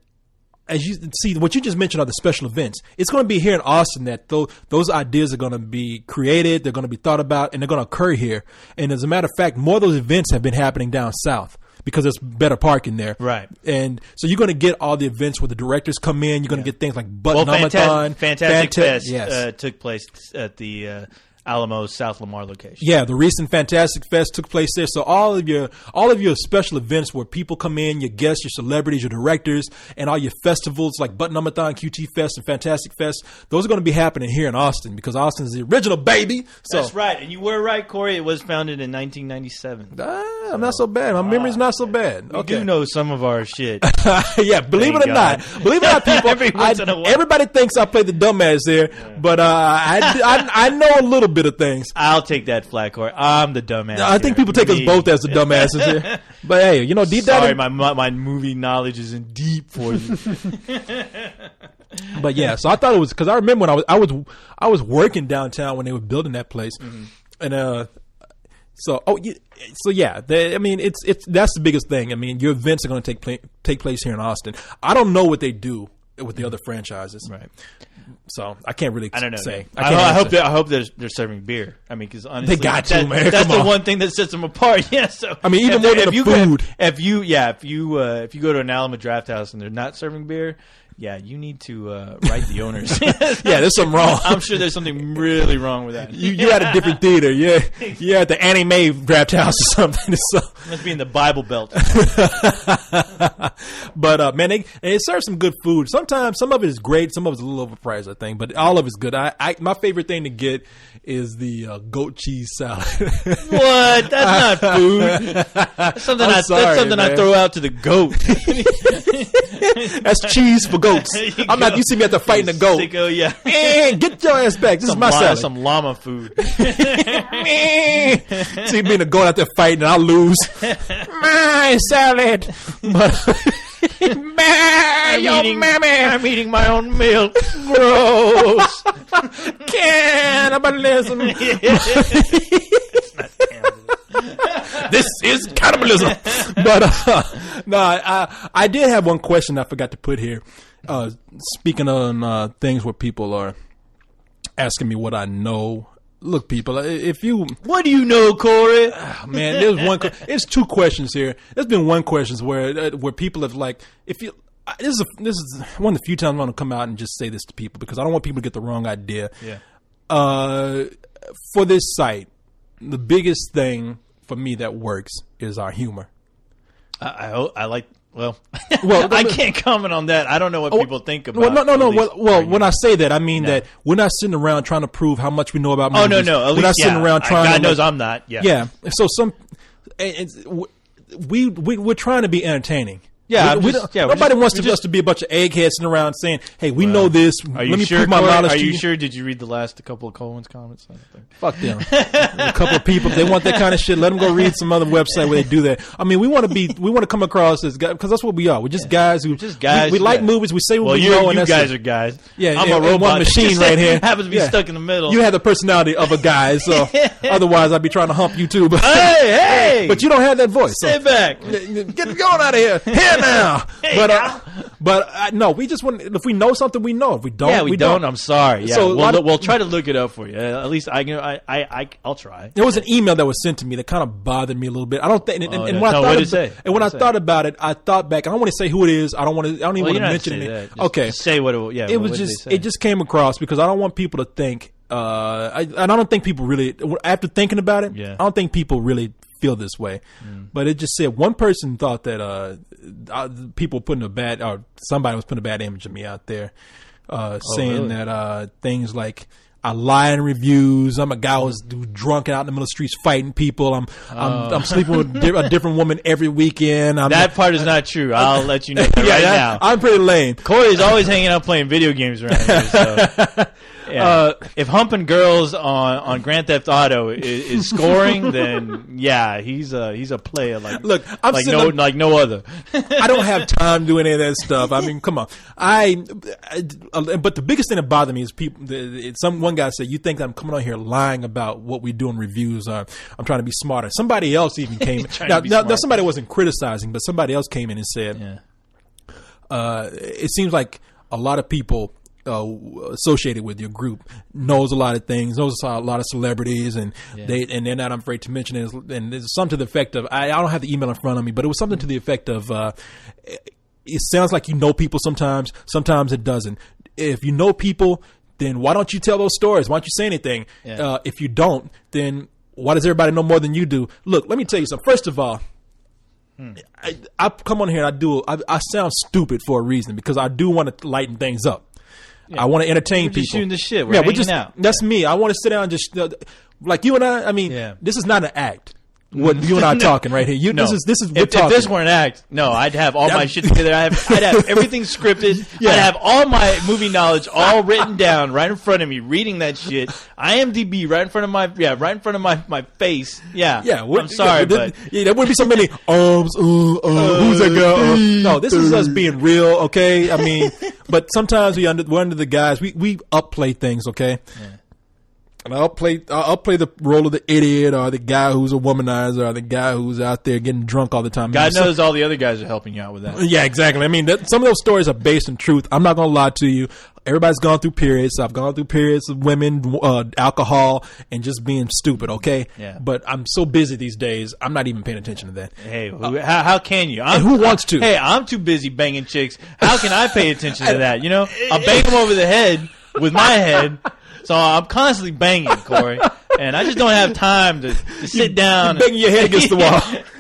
as you see, what you just mentioned are the special events. It's going to be here in Austin that those ideas are going to be created, they're going to be thought about, and they're going to occur here. And as a matter of fact, more of those events have been happening down south because there's better parking there. Right. And so you're going to get all the events where the directors come in. You're going to get things like Button-O-Mathon. Fantastic Fest took place at the Alamo South Lamar location. Yeah, the recent Fantastic Fest took place there. So all of your special events where people come in, your guests, your celebrities, your directors, and all your festivals like Button-O-Mathon, QT Fest, and Fantastic Fest, those are going to be happening here in Austin because Austin is the original baby. So, that's right, and you were right, Corey. It was founded in 1997. I'm not so bad. My memory's not so bad. We do know some of our shit. Yeah, believe it or not, people. Everybody thinks I play the dumbass there, but I know a little bit of things. I'll take that flat, Corey. I'm the dumbass. I think people take us both as the dumbasses here. But hey, deep down. Sorry, my movie knowledge isn't deep for you. But yeah, so I thought it was because I remember when I was working downtown when they were building that place, and it's that's the biggest thing. I mean, your events are going to take place here in Austin. I don't know what they do with the other franchises, right? So I can't really say. I hope they're serving beer. I mean, because honestly, they got to, man. That's the one thing that sets them apart. Yeah. So I mean, even more than the food. If you go to an Alamo Draft House and they're not serving beer, yeah, you need to write the owners. Yeah, there's something wrong. I'm sure there's something really wrong with that. You're at a different theater. Yeah, you're at the Anime Draft House or something. So. Must be in the Bible Belt. But man, they serve some good food. Sometimes some of it is great, some of it's a little overpriced, I think, but all of it's good. My favorite thing to get is the goat cheese salad. What? That's not food. That's something I throw out to the goat. That's cheese for goats. You see me at the fighting the goat. Sicko, yeah. Man, get your ass back. This is my salad. Some llama food. See me and the goat out there fighting and I lose. My salad. But I'm eating my own milk. Gross. Cannibalism. This is cannibalism. But I did have one question I forgot to put here. Speaking on things where people are asking me what I know. Look, people, what do you know, Corey? Man, there's two questions here. There's been one question where people have this is one of the few times I want to come out and just say this to people because I don't want people to get the wrong idea. Yeah. For this site, the biggest thing for me that works is our humor. I like. Well, I can't comment on that. I don't know what people think about. No. Well, when I say that, I mean that we're not sitting around trying to prove how much we know about movies. No. We're not sitting around trying. God knows I'm not. Yeah. Yeah. So we're trying to be entertaining. Yeah, nobody wants us to be a bunch of eggheads sitting around saying, "Hey, we know this. Let me prove my knowledge to you." Are you sure? Did you read the last couple of Cohen's comments? Fuck them. A couple of people, if they want that kind of shit, let them go read some other website where they do that. I mean, we want to come across as guys because that's what we are. We're just guys who we like movies. We say what we know. You guys are guys. Yeah, I'm a robot one machine right here. Happens to be stuck in the middle. You have the personality of a guy, so otherwise I'd be trying to hump you too. But hey, but you don't have that voice. Sit back. Get going out of here. Here now. But no, we just want. If we know something, we know. If we don't, we don't. I'm sorry. Yeah, so we'll try to look it up for you. At least I'll try. There was an email that was sent to me that kind of bothered me a little bit. I don't think. When I thought about it, I thought back. I don't want to say who it is. I don't even want to mention it. Okay, just say what it. Yeah, it was just. It just came across because I don't want people to think. I don't think people really. After thinking about it, I don't think people really feel this way. But it just said one person thought that people putting somebody was putting a bad image of me out there, saying that things like I lie in reviews. I'm a guy who's drunk out in the middle of the streets fighting people. I'm sleeping with a different woman every weekend. That part is not true. I'll let you know now. I'm pretty lame. Corey's always hanging out playing video games around here. So. Yeah. If humping girls on Grand Theft Auto is scoring, then yeah, he's a player like no other. I don't have time to do any of that stuff. I mean, come on. But the biggest thing that bothered me is people. One guy said, "You think I'm coming on here lying about what we do in reviews? I'm trying to be smarter." Somebody else even came. now somebody wasn't criticizing, but somebody else came in and said. Yeah. it seems like a lot of people associated with your group knows a lot of things, knows a lot of celebrities, and they're not afraid to mention it. And there's something to the effect of, I don't have the email in front of me, but it was something to the effect of, it sounds like you know people sometimes it doesn't. If you know people, then why don't you tell those stories? Why don't you say anything? Yeah. If you don't, then why does everybody know more than you do? Look, let me tell you something. First of all, I come on here and I sound stupid for a reason, because I do want to lighten things up. Yeah. I want to entertain people. Just shooting the shit. We're just out. That's me. I want to sit down and just like you and I mean, this is not an act. What you and I are talking right here. This is if this were an act, no, I'd have all my shit together. I'd have everything scripted. Yeah. I'd have all my movie knowledge all written down right in front of me, reading that shit. IMDb right in front of my face. Yeah. I'm sorry, but there wouldn't be so many arms. Who's that girl? No, this is us being real, okay? I mean, but sometimes we're under the guys. We upplay things, okay? Yeah. And I'll play the role of the idiot, or the guy who's a womanizer, or the guy who's out there getting drunk all the time. God knows all the other guys are helping you out with that. Yeah, exactly. I mean, some of those stories are based in truth. I'm not going to lie to you. Everybody's gone through periods. I've gone through periods of women, alcohol, and just being stupid, okay? Yeah. But I'm so busy these days, I'm not even paying attention to that. Hey, how can you? Who wants to? Hey, I'm too busy banging chicks. How can I pay attention to that? You know, I bang them over the head with my head. So I'm constantly banging, Corey, and I just don't have time to sit down. You're banging your head against the wall.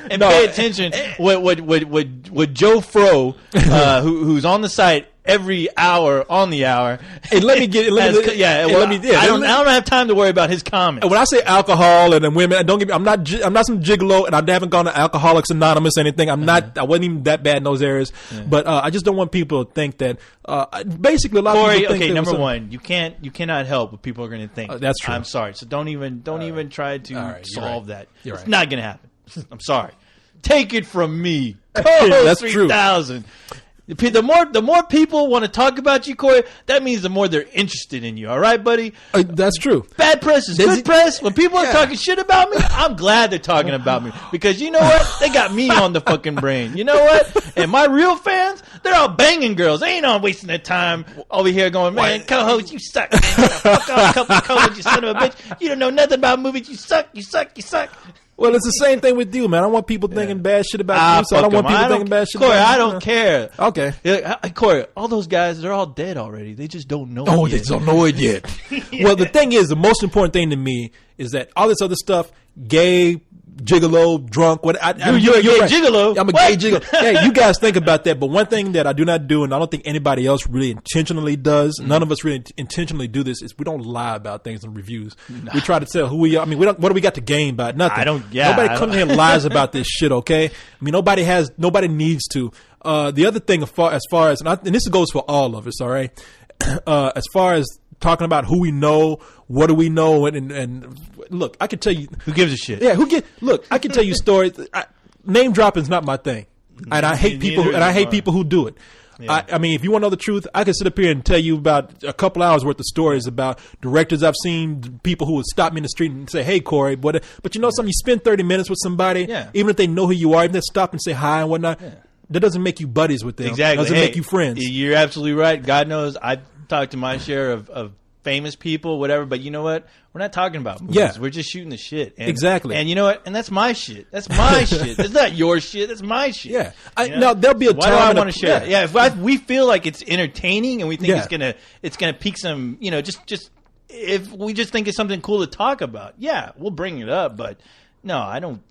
And pay attention. With Joe Fro, who's on the site every hour on the hour. Hey, let me get. I don't have time to worry about his comments. When I say alcohol and women, don't get me. I'm not some gigolo, and I haven't gone to Alcoholics Anonymous or anything. I'm not. I wasn't even that bad in those areas. Yeah. But I just don't want people to think that. Basically, a lot of people think. Okay, number one, you cannot help what people are going to think. That's true. I'm sorry. So don't even try to solve that. You're it's not going to happen. I'm sorry. Take it from me. That's 3,000. The more people want to talk about you, Corey, that means the more they're interested in you. All right, buddy? That's true. Bad press is good press. When people are talking shit about me, I'm glad they're talking about me. Because you know what? They got me on the fucking brain. You know what? And my real fans, they're all banging girls. They ain't all wasting their time over here going, man, co-host, you suck, man. Fuck off, co-host, you son of a bitch. You don't know nothing about movies. You suck, you suck, you suck. Well, it's the same thing with you, man. I don't want people thinking bad shit about you, so I don't want people thinking bad shit Corey, about you. I don't care. Okay. Corey, all those guys, they're all dead already. They just don't know it yet. They don't know it yet. Yeah. Well, the thing is, the most important thing to me is that all this other stuff, gay, gigolo, drunk, you're a gay gigolo. I'm a gay gigolo. Hey, you guys think about that, but one thing that I do not do, and I don't think anybody else really intentionally does, none of us really intentionally do this, is we don't lie about things in reviews. Nah. We try to tell who we are. I mean, what do we got to gain by it? Nothing. Nobody comes here and lies about this shit, okay? I mean, nobody needs to. The other thing, as far as, and this goes for all of us, all right? As far as talking about who we know, what do we know, and look, I can tell you. Who gives a shit? Yeah, look, I can tell you stories. Name dropping is not my thing, and I hate people. And I hate people who do it. Yeah. I mean, if you want to know the truth, I can sit up here and tell you about a couple hours worth of stories about directors I've seen, people who would stop me in the street and say, "Hey, Corey," but you know something? You spend 30 minutes with somebody, even if they know who you are, even if they stop and say hi and whatnot. Yeah. That doesn't make you buddies with them. Exactly. Doesn't make you friends. You're absolutely right. God knows I've talked to my share of famous people, whatever, but you know what? We're not talking about movies. Yeah. We're just shooting the shit. And, exactly. And you know what? And that's my shit. That's my shit. That's not your shit. That's my shit. Yeah. Now, there'll be a time. Why do I want to share it? Yeah. If we feel like it's entertaining and we think it's gonna pique some, you know, just if we just think it's something cool to talk about, yeah, we'll bring it up, but no, I don't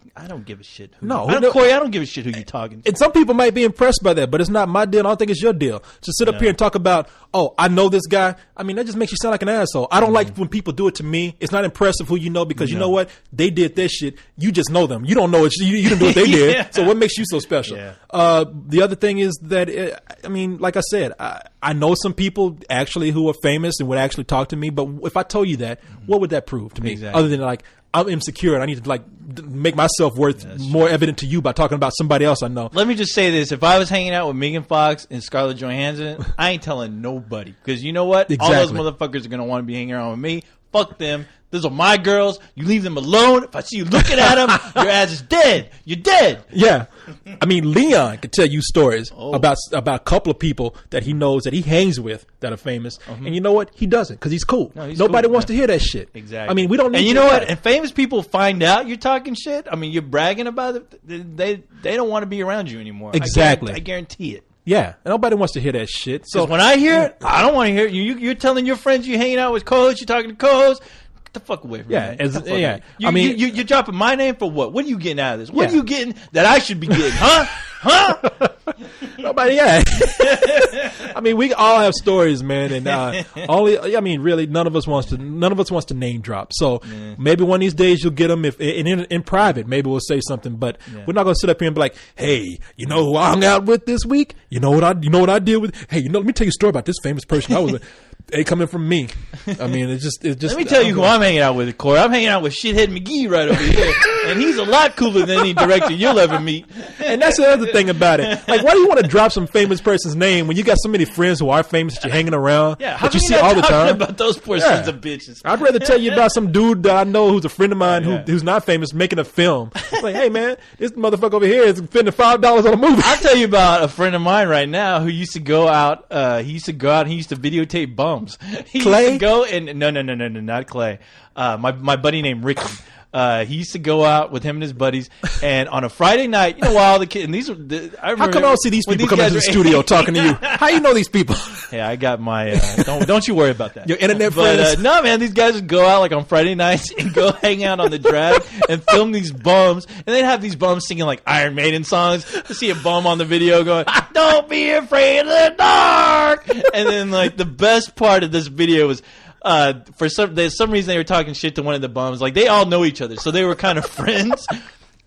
give a shit. Corey, I don't give a shit who you're talking to. And some people might be impressed by that, but it's not my deal. I don't think it's your deal. To sit up here and talk about, oh, I know this guy. I mean, that just makes you sound like an asshole. I don't like when people do it to me. It's not impressive who you know, because you know what? They did this shit. You just know them. You don't know it. You didn't do what they did. So what makes you so special? Yeah. The other thing is that, I mean, like I said, I know some people actually who are famous and would actually talk to me. But if I told you that, what would that prove to me? Exactly. Other than like, I'm insecure and I need to make my self-worth more evident to you by talking about somebody else I know. Let me just say this. If I was hanging out with Megan Fox and Scarlett Johansson, I ain't telling nobody. Because you know what? Exactly. All those motherfuckers are going to want to be hanging around with me. fuck them. Those are my girls. You leave them alone. If I see you looking at them, your ass is dead. You're dead. Yeah. I mean, Leon can tell you stories about a couple of people that he knows that he hangs with that are famous. And you know what? He doesn't because he's cool. No, Nobody wants to hear that shit. Exactly. I mean, we don't need And you know what? And famous people find out you're talking shit. I mean, you're bragging about it. They don't want to be around you anymore. Exactly. I guarantee it. Yeah, and nobody wants to hear that shit. So when I hear it, I don't want to hear it. You're telling your friends you're hanging out with co-hosts, you're talking to co-hosts. Get the fuck away from me. Yeah. I mean, you're dropping my name for what? What are you getting out of this? What are you getting that I should be getting? Huh? Nobody. Yeah. I mean, we all have stories, man, and really, none of us wants to name drop. So maybe one of these days you'll get them in private. Maybe we'll say something, but we're not gonna sit up here and be like, hey, you know who I hung out with this week? You know what I did with? Hey, let me tell you a story about this famous person I was with. They coming from me. I mean, it's just. Let me tell you who I'm hanging out with, Corey. I'm hanging out with Shithead McGee right over here, and he's a lot cooler than any director you'll ever meet. And that's the other thing about it. Like, why do you want to drop some famous person's name when you got so many friends who are famous that you're hanging around? Yeah, that you see all the time. About those poor sons of bitches. I'd rather tell you about some dude that I know who's a friend of mine who's not famous making a film. It's like, hey man, this motherfucker over here is spending $5 on a movie. I'll tell you about a friend of mine right now who used to go out. He used to videotape bums. Clay? Used to go and no, not Clay. My buddy named Ricky. He used to go out with him and his buddies, and on a Friday night, you know, while the kids, and these were, I remember. How come I don't see these people coming into the studio talking to you? How you know these people? Hey, I got my, don't you worry about that. Your internet friends? No, man, these guys would go out like on Friday nights and go hang out on the drag and film these bums, and they'd have these bums singing like Iron Maiden songs. To see a bum on the video going, "Don't be afraid of the dark," and then like the best part of this video was, for some reason they were talking shit to one of the bums. Like, they all know each other, so they were kind of friends.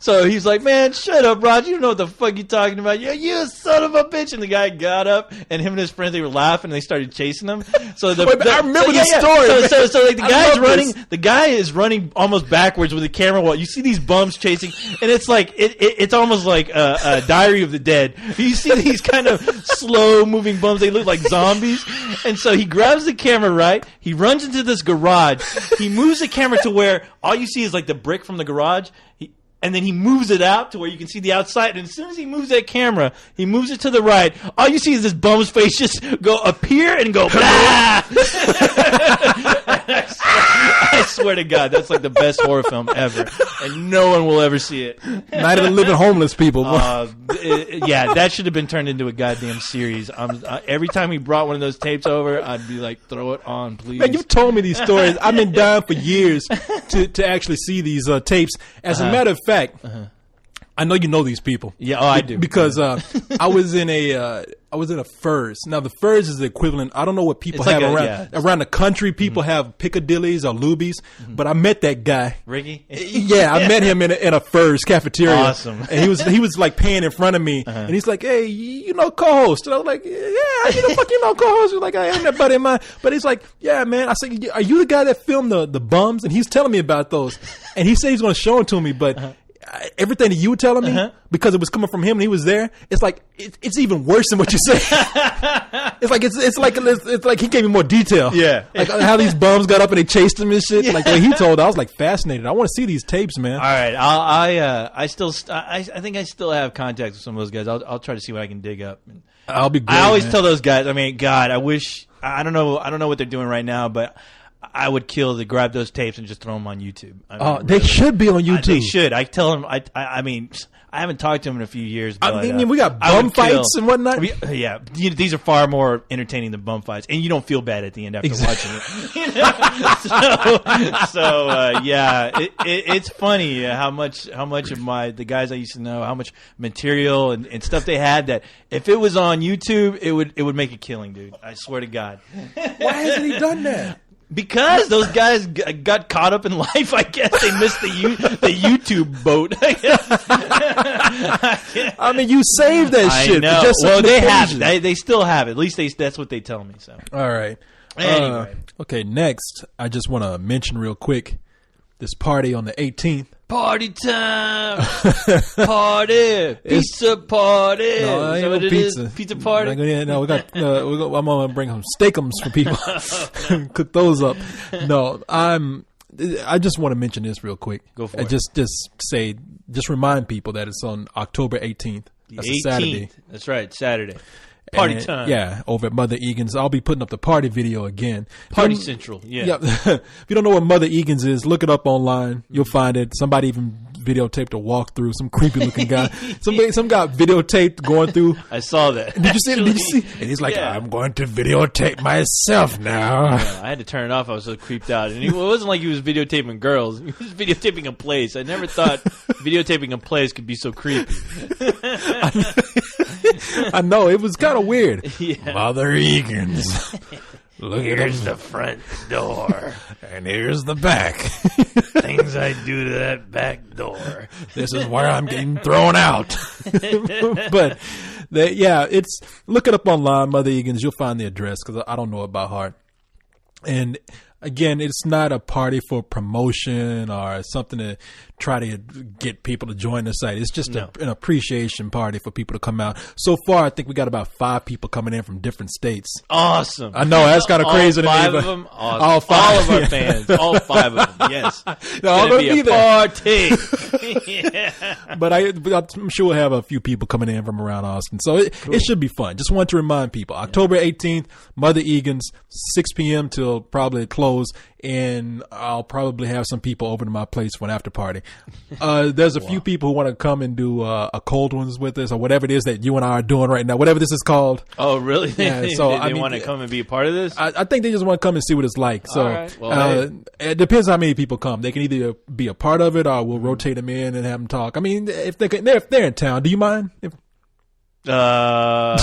So he's like, man, shut up, Rod. You don't know what the fuck you're talking about. Yeah, you son of a bitch. And the guy got up, and him and his friends, they were laughing, and they started chasing him. So I remember the story. So like the guy is running almost backwards with the camera while you see these bums chasing, and it's like it's almost like a Diary of the Dead. You see these kind of slow moving bums. They look like zombies. And so he grabs the camera, right? He runs into this garage. He moves the camera to where all you see is like the brick from the garage. And then he moves it out to where you can see the outside. And as soon as he moves that camera, he moves it to the right. All you see is this bum's face just go appear and go, blah! I swear to God, that's like the best horror film ever. And no one will ever see it. Not even living homeless people. Yeah, that should have been turned into a goddamn series. Every time he brought one of those tapes over, I'd be like, throw it on, please. Man, you told me these stories. I've been dying for years to actually see these tapes. As a matter of fact, I know you know these people. Yeah, I do. Because I was in a Furs. Now the Furs is the equivalent. I don't know what people have around the country. People have Piccadillys or Lubies, but I met that guy, Ricky. Yeah, I met him in a Furs cafeteria. Awesome. And he was like paying in front of me, and he's like, "Hey, you know co-host?" And I was like, "Yeah, you know co-host." He's like, "I ain't that buddy of mine," but he's like, "Yeah, man." I said, "Are you the guy that filmed the bums?" And he's telling me about those, and he said he's going to show them to me, but. Everything that you were telling me, because it was coming from him and he was there, it's like it's even worse than what you said. it's like he gave me more detail. Yeah, like how these bums got up and they chased him and shit. Yeah. Like the way he told, I was like fascinated. I want to see these tapes, man. All right, I think I still have contacts with some of those guys. I'll try to see what I can dig up. I'll be great, I always tell those guys. I mean, God, I wish I don't know what they're doing right now, but. I would kill to grab those tapes and just throw them on YouTube. They should be on YouTube. They should. I tell them. I mean, I haven't talked to him in a few years. But, I mean, we got bum fights and whatnot. Yeah, these are far more entertaining than bum fights, and you don't feel bad at the end after watching it. Yeah, it's funny how much of the guys I used to know, how much material and stuff they had that if it was on YouTube, it would make a killing, dude. I swear to God. Why hasn't he done that? Because those guys got caught up in life, I guess they missed the YouTube boat. I mean, you saved that shit. I know. Just well, they have it. They still have it. At least that's what they tell me. So, all right. Anyway, okay. Next, I just want to mention real quick this party on the 18th. Party time! Party! Pizza party! No, Is that what it is? Pizza party? No, I'm gonna bring some steakums for people. Cook those up. No, I just want to mention this real quick. Go for it. Just remind people that it's on October 18th. That's a Saturday. That's right, Saturday. Party And, time. Yeah, over at Mother Egan's. I'll be putting up the party video again. Party Central. Yeah. If you don't know what Mother Egan's is, look it up online. You'll find it. Somebody even videotaped a walkthrough. Some creepy looking guy. Some guy videotaped going through. I saw that. Did you see it? Did you see? And he's like, I'm going to videotape myself now. Yeah, I had to turn it off. I was so creeped out. And it wasn't like he was videotaping girls. He was videotaping a place. I never thought videotaping a place could be so creepy. I know. It was kind of weird. Yeah. Mother Egan's. Look, Here's the front door. And here's the back. Things I do to that back door. This is where I'm getting thrown out. But, it's look it up online, Mother Egan's. You'll find the address because I don't know it by heart. And again, it's not a party for promotion or something to try to get people to join the site. It's just an appreciation party for people to come out. So far, I think we got about 5 people coming in from different states. Awesome. I know, that's kind of crazy to me. All 5 of them? Awesome. All 5. All of our fans. All 5 of them. Yes. It's No, going to be a party. Yeah. But I'm sure we'll have a few people coming in from around Austin. So it should be fun. Just want to remind people, October 18th, Mother Egan's, 6 p.m. till probably close. And I'll probably have some people over to my place for an after party. There's a few people who want to come and do a cold ones with us or whatever it is that you and I are doing right now, whatever this is called. Oh, really? Yeah, so they want to come and be a part of this? I think they just want to come and see what it's like. So all right. Well, it depends how many people come. They can either be a part of it or we'll rotate them in and have them talk. I mean, if they're in town, do you mind? Okay, I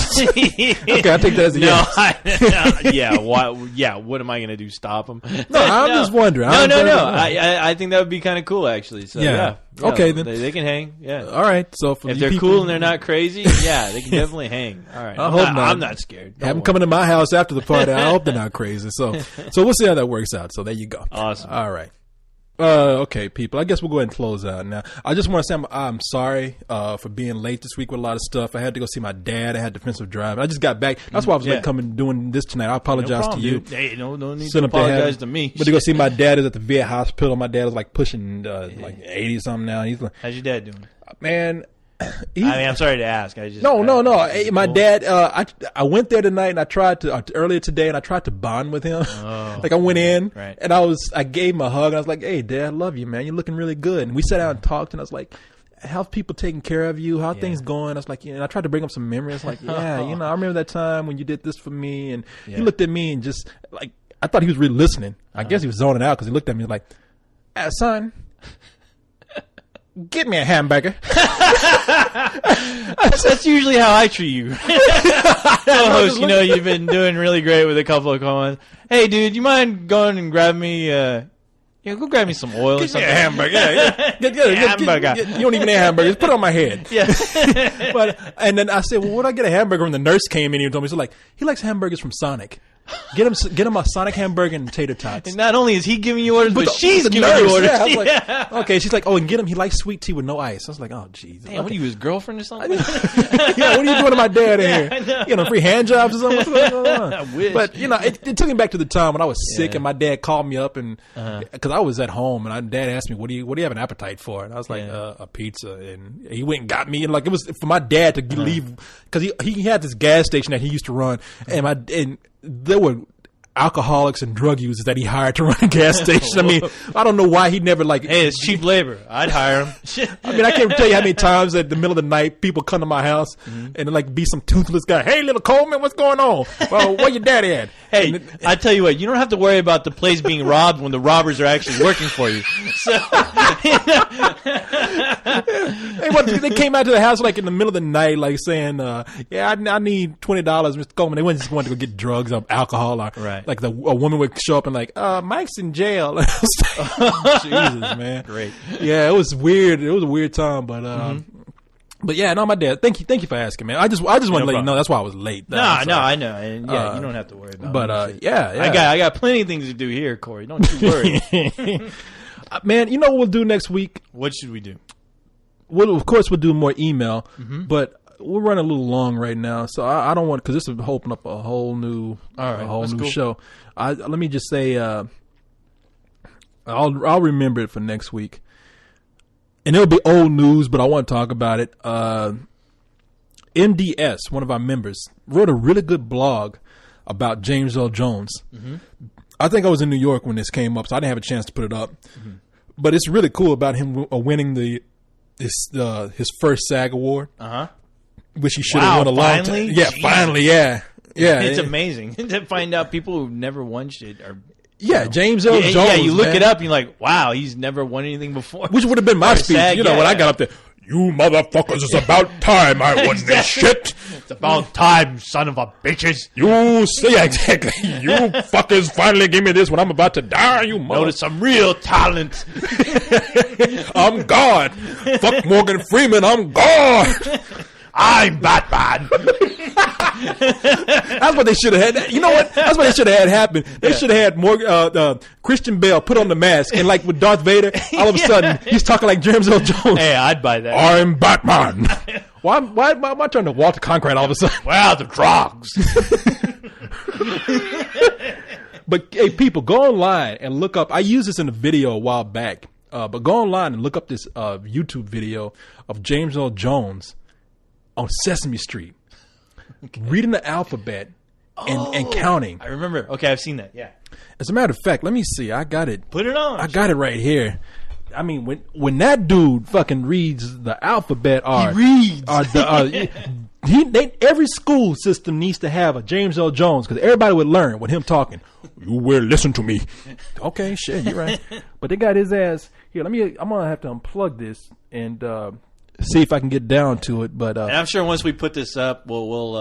take that as a yes. Yeah. What am I going to do? Stop them? No, I'm just wondering. No. I think that would be kind of cool, actually. So yeah. Okay, then they can hang. Yeah. All right. So if they're cool and they're not crazy, yeah, they can definitely hang. All right. I'm not scared. Have them coming to my house after the party. I hope they're not crazy. So we'll see how that works out. So there you go. Awesome. All right. Okay, people. I guess we'll go ahead and close out now. I just want to say I'm sorry for being late this week with a lot of stuff. I had to go see my dad. I had defensive drive. I just got back. That's why I was late coming doing this tonight. I apologize to you. Dude. Hey, no need to apologize to me. But to go see my dad is at the VA hospital. My dad is like pushing like 80 something now. He's like, how's your dad doing? Man. I'm sorry to ask. No. My dad, I went there tonight and I tried to, earlier today, and I tried to bond with him. Oh, like I went in and I gave him a hug and I was like, hey, Dad, I love you, man. You're looking really good. And we sat down and talked and I was like, how's people taking care of you? How things going? I was like, and I tried to bring up some memories. Like, I remember that time when you did this for me. And he looked at me and just like, I thought he was really listening. I guess he was zoning out because he looked at me like, son, get me a hamburger. That's usually how I treat you. Co-host, you've been doing really great with a couple of comments. Hey, dude, you mind going and grab me, go grab me some oil or something. Get me a hamburger. Hamburger. You don't even eat hamburgers. Put it on my head. Yeah. And then I said, well, what do I get a hamburger? And the nurse came in and told me, so like, he likes hamburgers from Sonic. Get him a Sonic hamburger and tater tots. And not only is he giving you orders, but she's giving you orders. Yeah, I was like, okay. She's like, oh, and get him. He likes sweet tea with no ice. I was like, oh, jeez. Damn, what are you, his girlfriend or something? Yeah, what are you doing to my dad in here? Free hand jobs or something? What's going on? I wish. But it took me back to the time when I was sick and my dad called me up and because I was at home and my dad asked me, what do you have an appetite for? And I was like, a pizza. And he went and got me. And like it was for my dad to leave because he had this gas station that he used to run and there were alcoholics and drug users that he hired to run a gas station. I mean, I don't know why he never hey, it's cheap labor. I'd hire him. I mean, I can't tell you how many times at the middle of the night people come to my house and like be some toothless guy. Hey, little Coleman, what's going on? Well, where your daddy at? Hey, I tell you what, you don't have to worry about the place being robbed when the robbers are actually working for you. So, they came out to the house like in the middle of the night, like saying, I need $20, Mr. Coleman. They wasn't just going to go get drugs or alcohol or like a woman would show up and like, Mike's in jail. Jesus, man. Great. Yeah, it was weird. It was a weird time, but but yeah, no, my dad. Thank you for asking, man. I just wanted to let you know that's why I was late. No, I know, and you don't have to worry about it. But yeah, I got plenty of things to do here, Corey. Don't you worry. Man, you know what we'll do next week? What should we do? Of course, we'll do more email, but we're running a little long right now, so I don't want, because this will open up a whole new, show. Let me just say, I'll remember it for next week, and it'll be old news, but I want to talk about it. MDS, one of our members, wrote a really good blog about James Earl Jones. I think I was in New York when this came up, so I didn't have a chance to put it up. But it's really cool about him winning his first SAG award, which he should have won a long time. Yeah, finally, yeah. It's amazing to find out people who've never won shit are. Yeah, James Earl Jones. Yeah, you look it up and you're like, wow, he's never won anything before. Which would have been my speech, when I got up there. You motherfuckers, it's about time I won this shit. It's about time, son of a bitches. You see, exactly. You fuckers finally give me this when I'm about to die, you mother. Notice some real talent. I'm God. Fuck Morgan Freeman, I'm God. I'm Batman. That's what they should have had. You know what? That's what they should have had happen. They should have had more Christian Bale put on the mask, and like with Darth Vader, all of a sudden he's talking like James Earl Jones. Hey, I'd buy that. I'm Batman. Why am I turning to Walter Cronkite all of a sudden? Well, the drugs. But hey, people, go online and look up. I used this in a video a while back, but go online and look up this YouTube video of James Earl Jones on Sesame Street, reading the alphabet and counting. I remember. Okay, I've seen that. Yeah. As a matter of fact, let me see. I got it. Put it on. I got it right here. I mean, when that dude fucking reads the alphabet, every school system needs to have a James Earl Jones, because everybody would learn with him talking. You will listen to me. Okay, shit, you're right. But they got his ass here. I'm gonna have to unplug this and see if I can get down to it. But and I'm sure once we put this up, we'll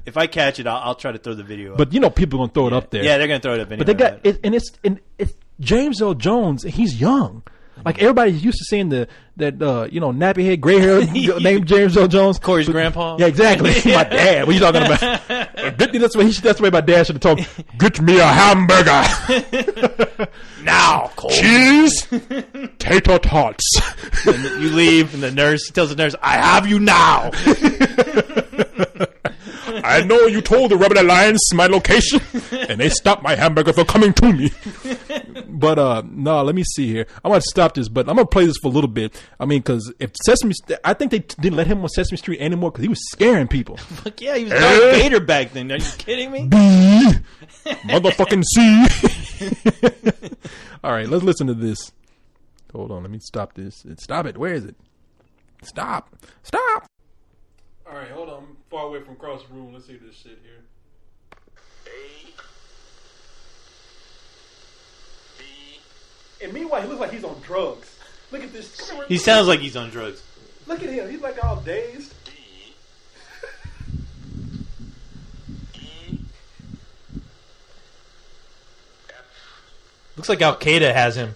if I catch it, I'll try to throw the video up. But people are gonna throw it up there. Yeah, they're gonna throw it up. Anyway, but they got it, and it's James Earl Jones. He's young. Like everybody's used to seeing that nappy head, gray hair named James Earl Jones. Corey's grandpa. Yeah, exactly. My dad. What are you talking about? That's the way my dad should have talked. Get me a hamburger now. Cole. Cheese, tater tots. And you leave, and the nurse tells the nurse, "I have you now." I know you told the Rubber Alliance my location, and they stopped my hamburger from coming to me. But no, let me see here. I'm gonna stop this, but I'm gonna play this for a little bit. I mean, because if I think they didn't let him on Sesame Street anymore because he was scaring people. Fuck yeah, he was Darth Vader back then. Are you kidding me? B, motherfucking C. All right, let's listen to this. Hold on, let me stop this. Stop it. Where is it? Stop. All right, hold on. I'm far away from across the room. Let's see this shit here. A, B. And meanwhile, he looks like he's on drugs. Look at this. He sounds like he's on drugs. Look at him. He's like all dazed. D, E, F. Looks like Al Qaeda has him.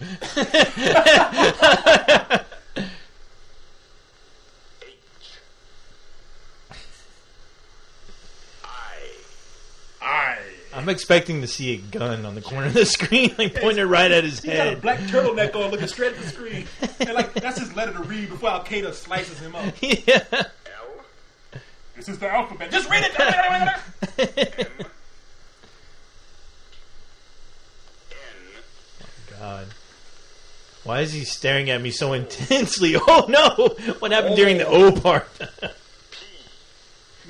I'm expecting to see a gun on the corner of the screen, like pointed right at his head. Got a black turtleneck on, looking straight at the screen, and like that's his letter to read before Al Qaeda slices him up. Yeah. L. This is the alphabet. Just read it. M. Oh God. Why is he staring at me so intensely? Oh no! What happened during the O part?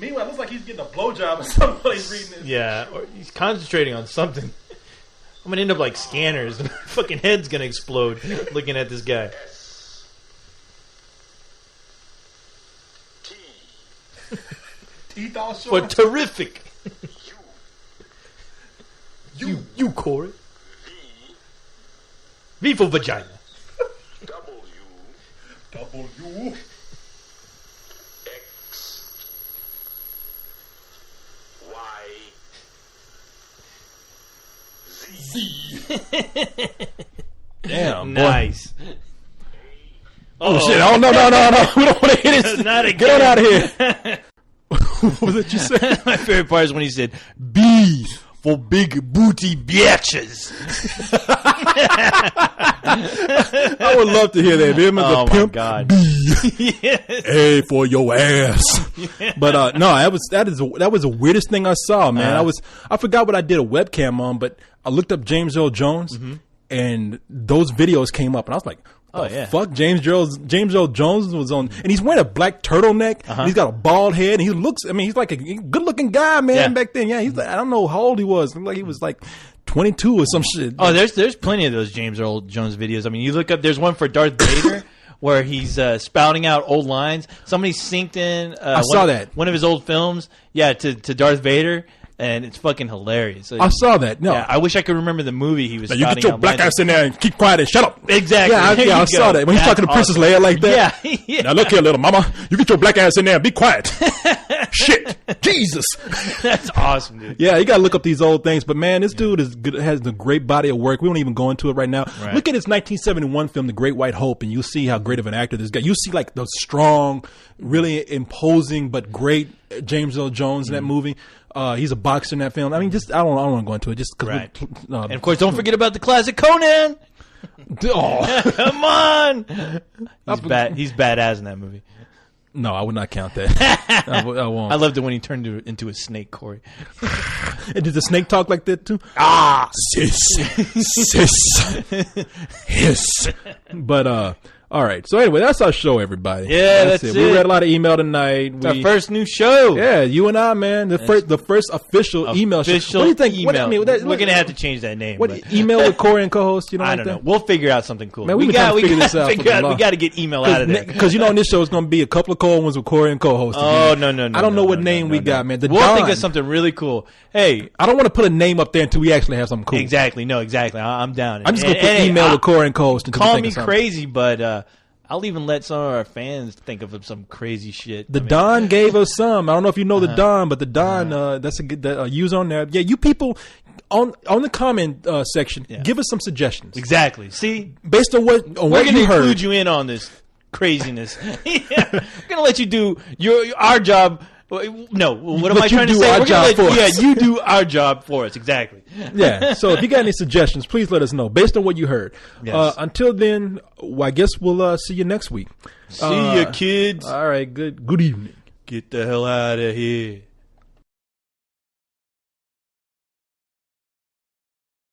Meanwhile, it looks like he's getting a blowjob or something while he's reading this. Yeah, or he's concentrating on something. I'm gonna end up like Scanners. My fucking head's gonna explode looking at this guy. Teeth all short. But terrific. You, Corey. V for vagina. W. Damn, nice. Oh shit! Oh no! We don't want to hit it. Not again. Get on out of here. What was it you said? My favorite part is when he said B, for big booty bitches. I would love to hear that. Him as a pimp. God. Yes. A for your ass. Yeah. But no, that was the weirdest thing I saw, man. I forgot what I did a webcam on, but I looked up James Earl Jones, and those videos came up, and I was like, fuck, James Earl Jones was on, and he's wearing a black turtleneck. And he's got a bald head, and he looks. I mean, he's like a good-looking guy, man. Back then, he's like, I don't know how old he was. Like he was like 22 or some shit. Oh, there's plenty of those James Earl Jones videos. I mean, you look up. There's one for Darth Vader where he's spouting out old lines. Somebody synced in. I saw that one of his old films. Yeah, to Darth Vader. And it's fucking hilarious. I saw that. No, I wish I could remember the movie he was. You get your black ass in there and keep quiet and shut up. Exactly. Yeah, I saw that when he's talking to Princess Leia like that. Yeah. Now look here, little mama. You get your black ass in there and be quiet. Shit, Jesus. That's awesome, dude. Yeah, you gotta look up these old things. But man, this dude is good, has a great body of work. We won't even go into it right now. Right. Look at his 1971 film, The Great White Hope, and you'll see how great of an actor this guy. You see like the strong, really imposing but great James Earl Jones in that movie. He's a boxer in that film. I mean, just I don't want to go into it. Just right. And of course, don't forget about the classic Conan. Come on, he's badass in that movie. No, I would not count that. I won't. I loved it when he turned into a snake, Corey. And did the snake talk like that too? Sis, hiss. But all right. So anyway, that's our show, everybody. Yeah, that's it. We read a lot of email tonight. It's our first new show. Yeah, you and I, man. The first official email show. What do you think? Email. We're gonna have to change that name. What email with Corey and co-host? I don't know. We'll figure out something cool. Man, we got to figure this out. We got to get email out of there because on this show it's gonna be a couple of cold ones with Corey and co-host. Oh no! I don't know what name we got, man. We'll think of something really cool. Hey, I don't want to put a name up there until we actually have something cool. Exactly. No, exactly. I'm down. I'm just gonna put email with Corey and co-host. Call me crazy, but. I'll even let some of our fans think of some crazy shit. The Don gave us some. I don't know if you know the Don, but the Don, that's a good use on there. Yeah, you people on the comment section, give us some suggestions. Exactly. See, based on what you heard, we're gonna include you in on this craziness. We're gonna let you do our job. No, what am I trying to say? You do our job for us. Exactly. Yeah. So if you got any suggestions, please let us know based on what you heard. Yes. Until then, I guess we'll see you next week. See you, kids. All right. Good evening. Get the hell out of here.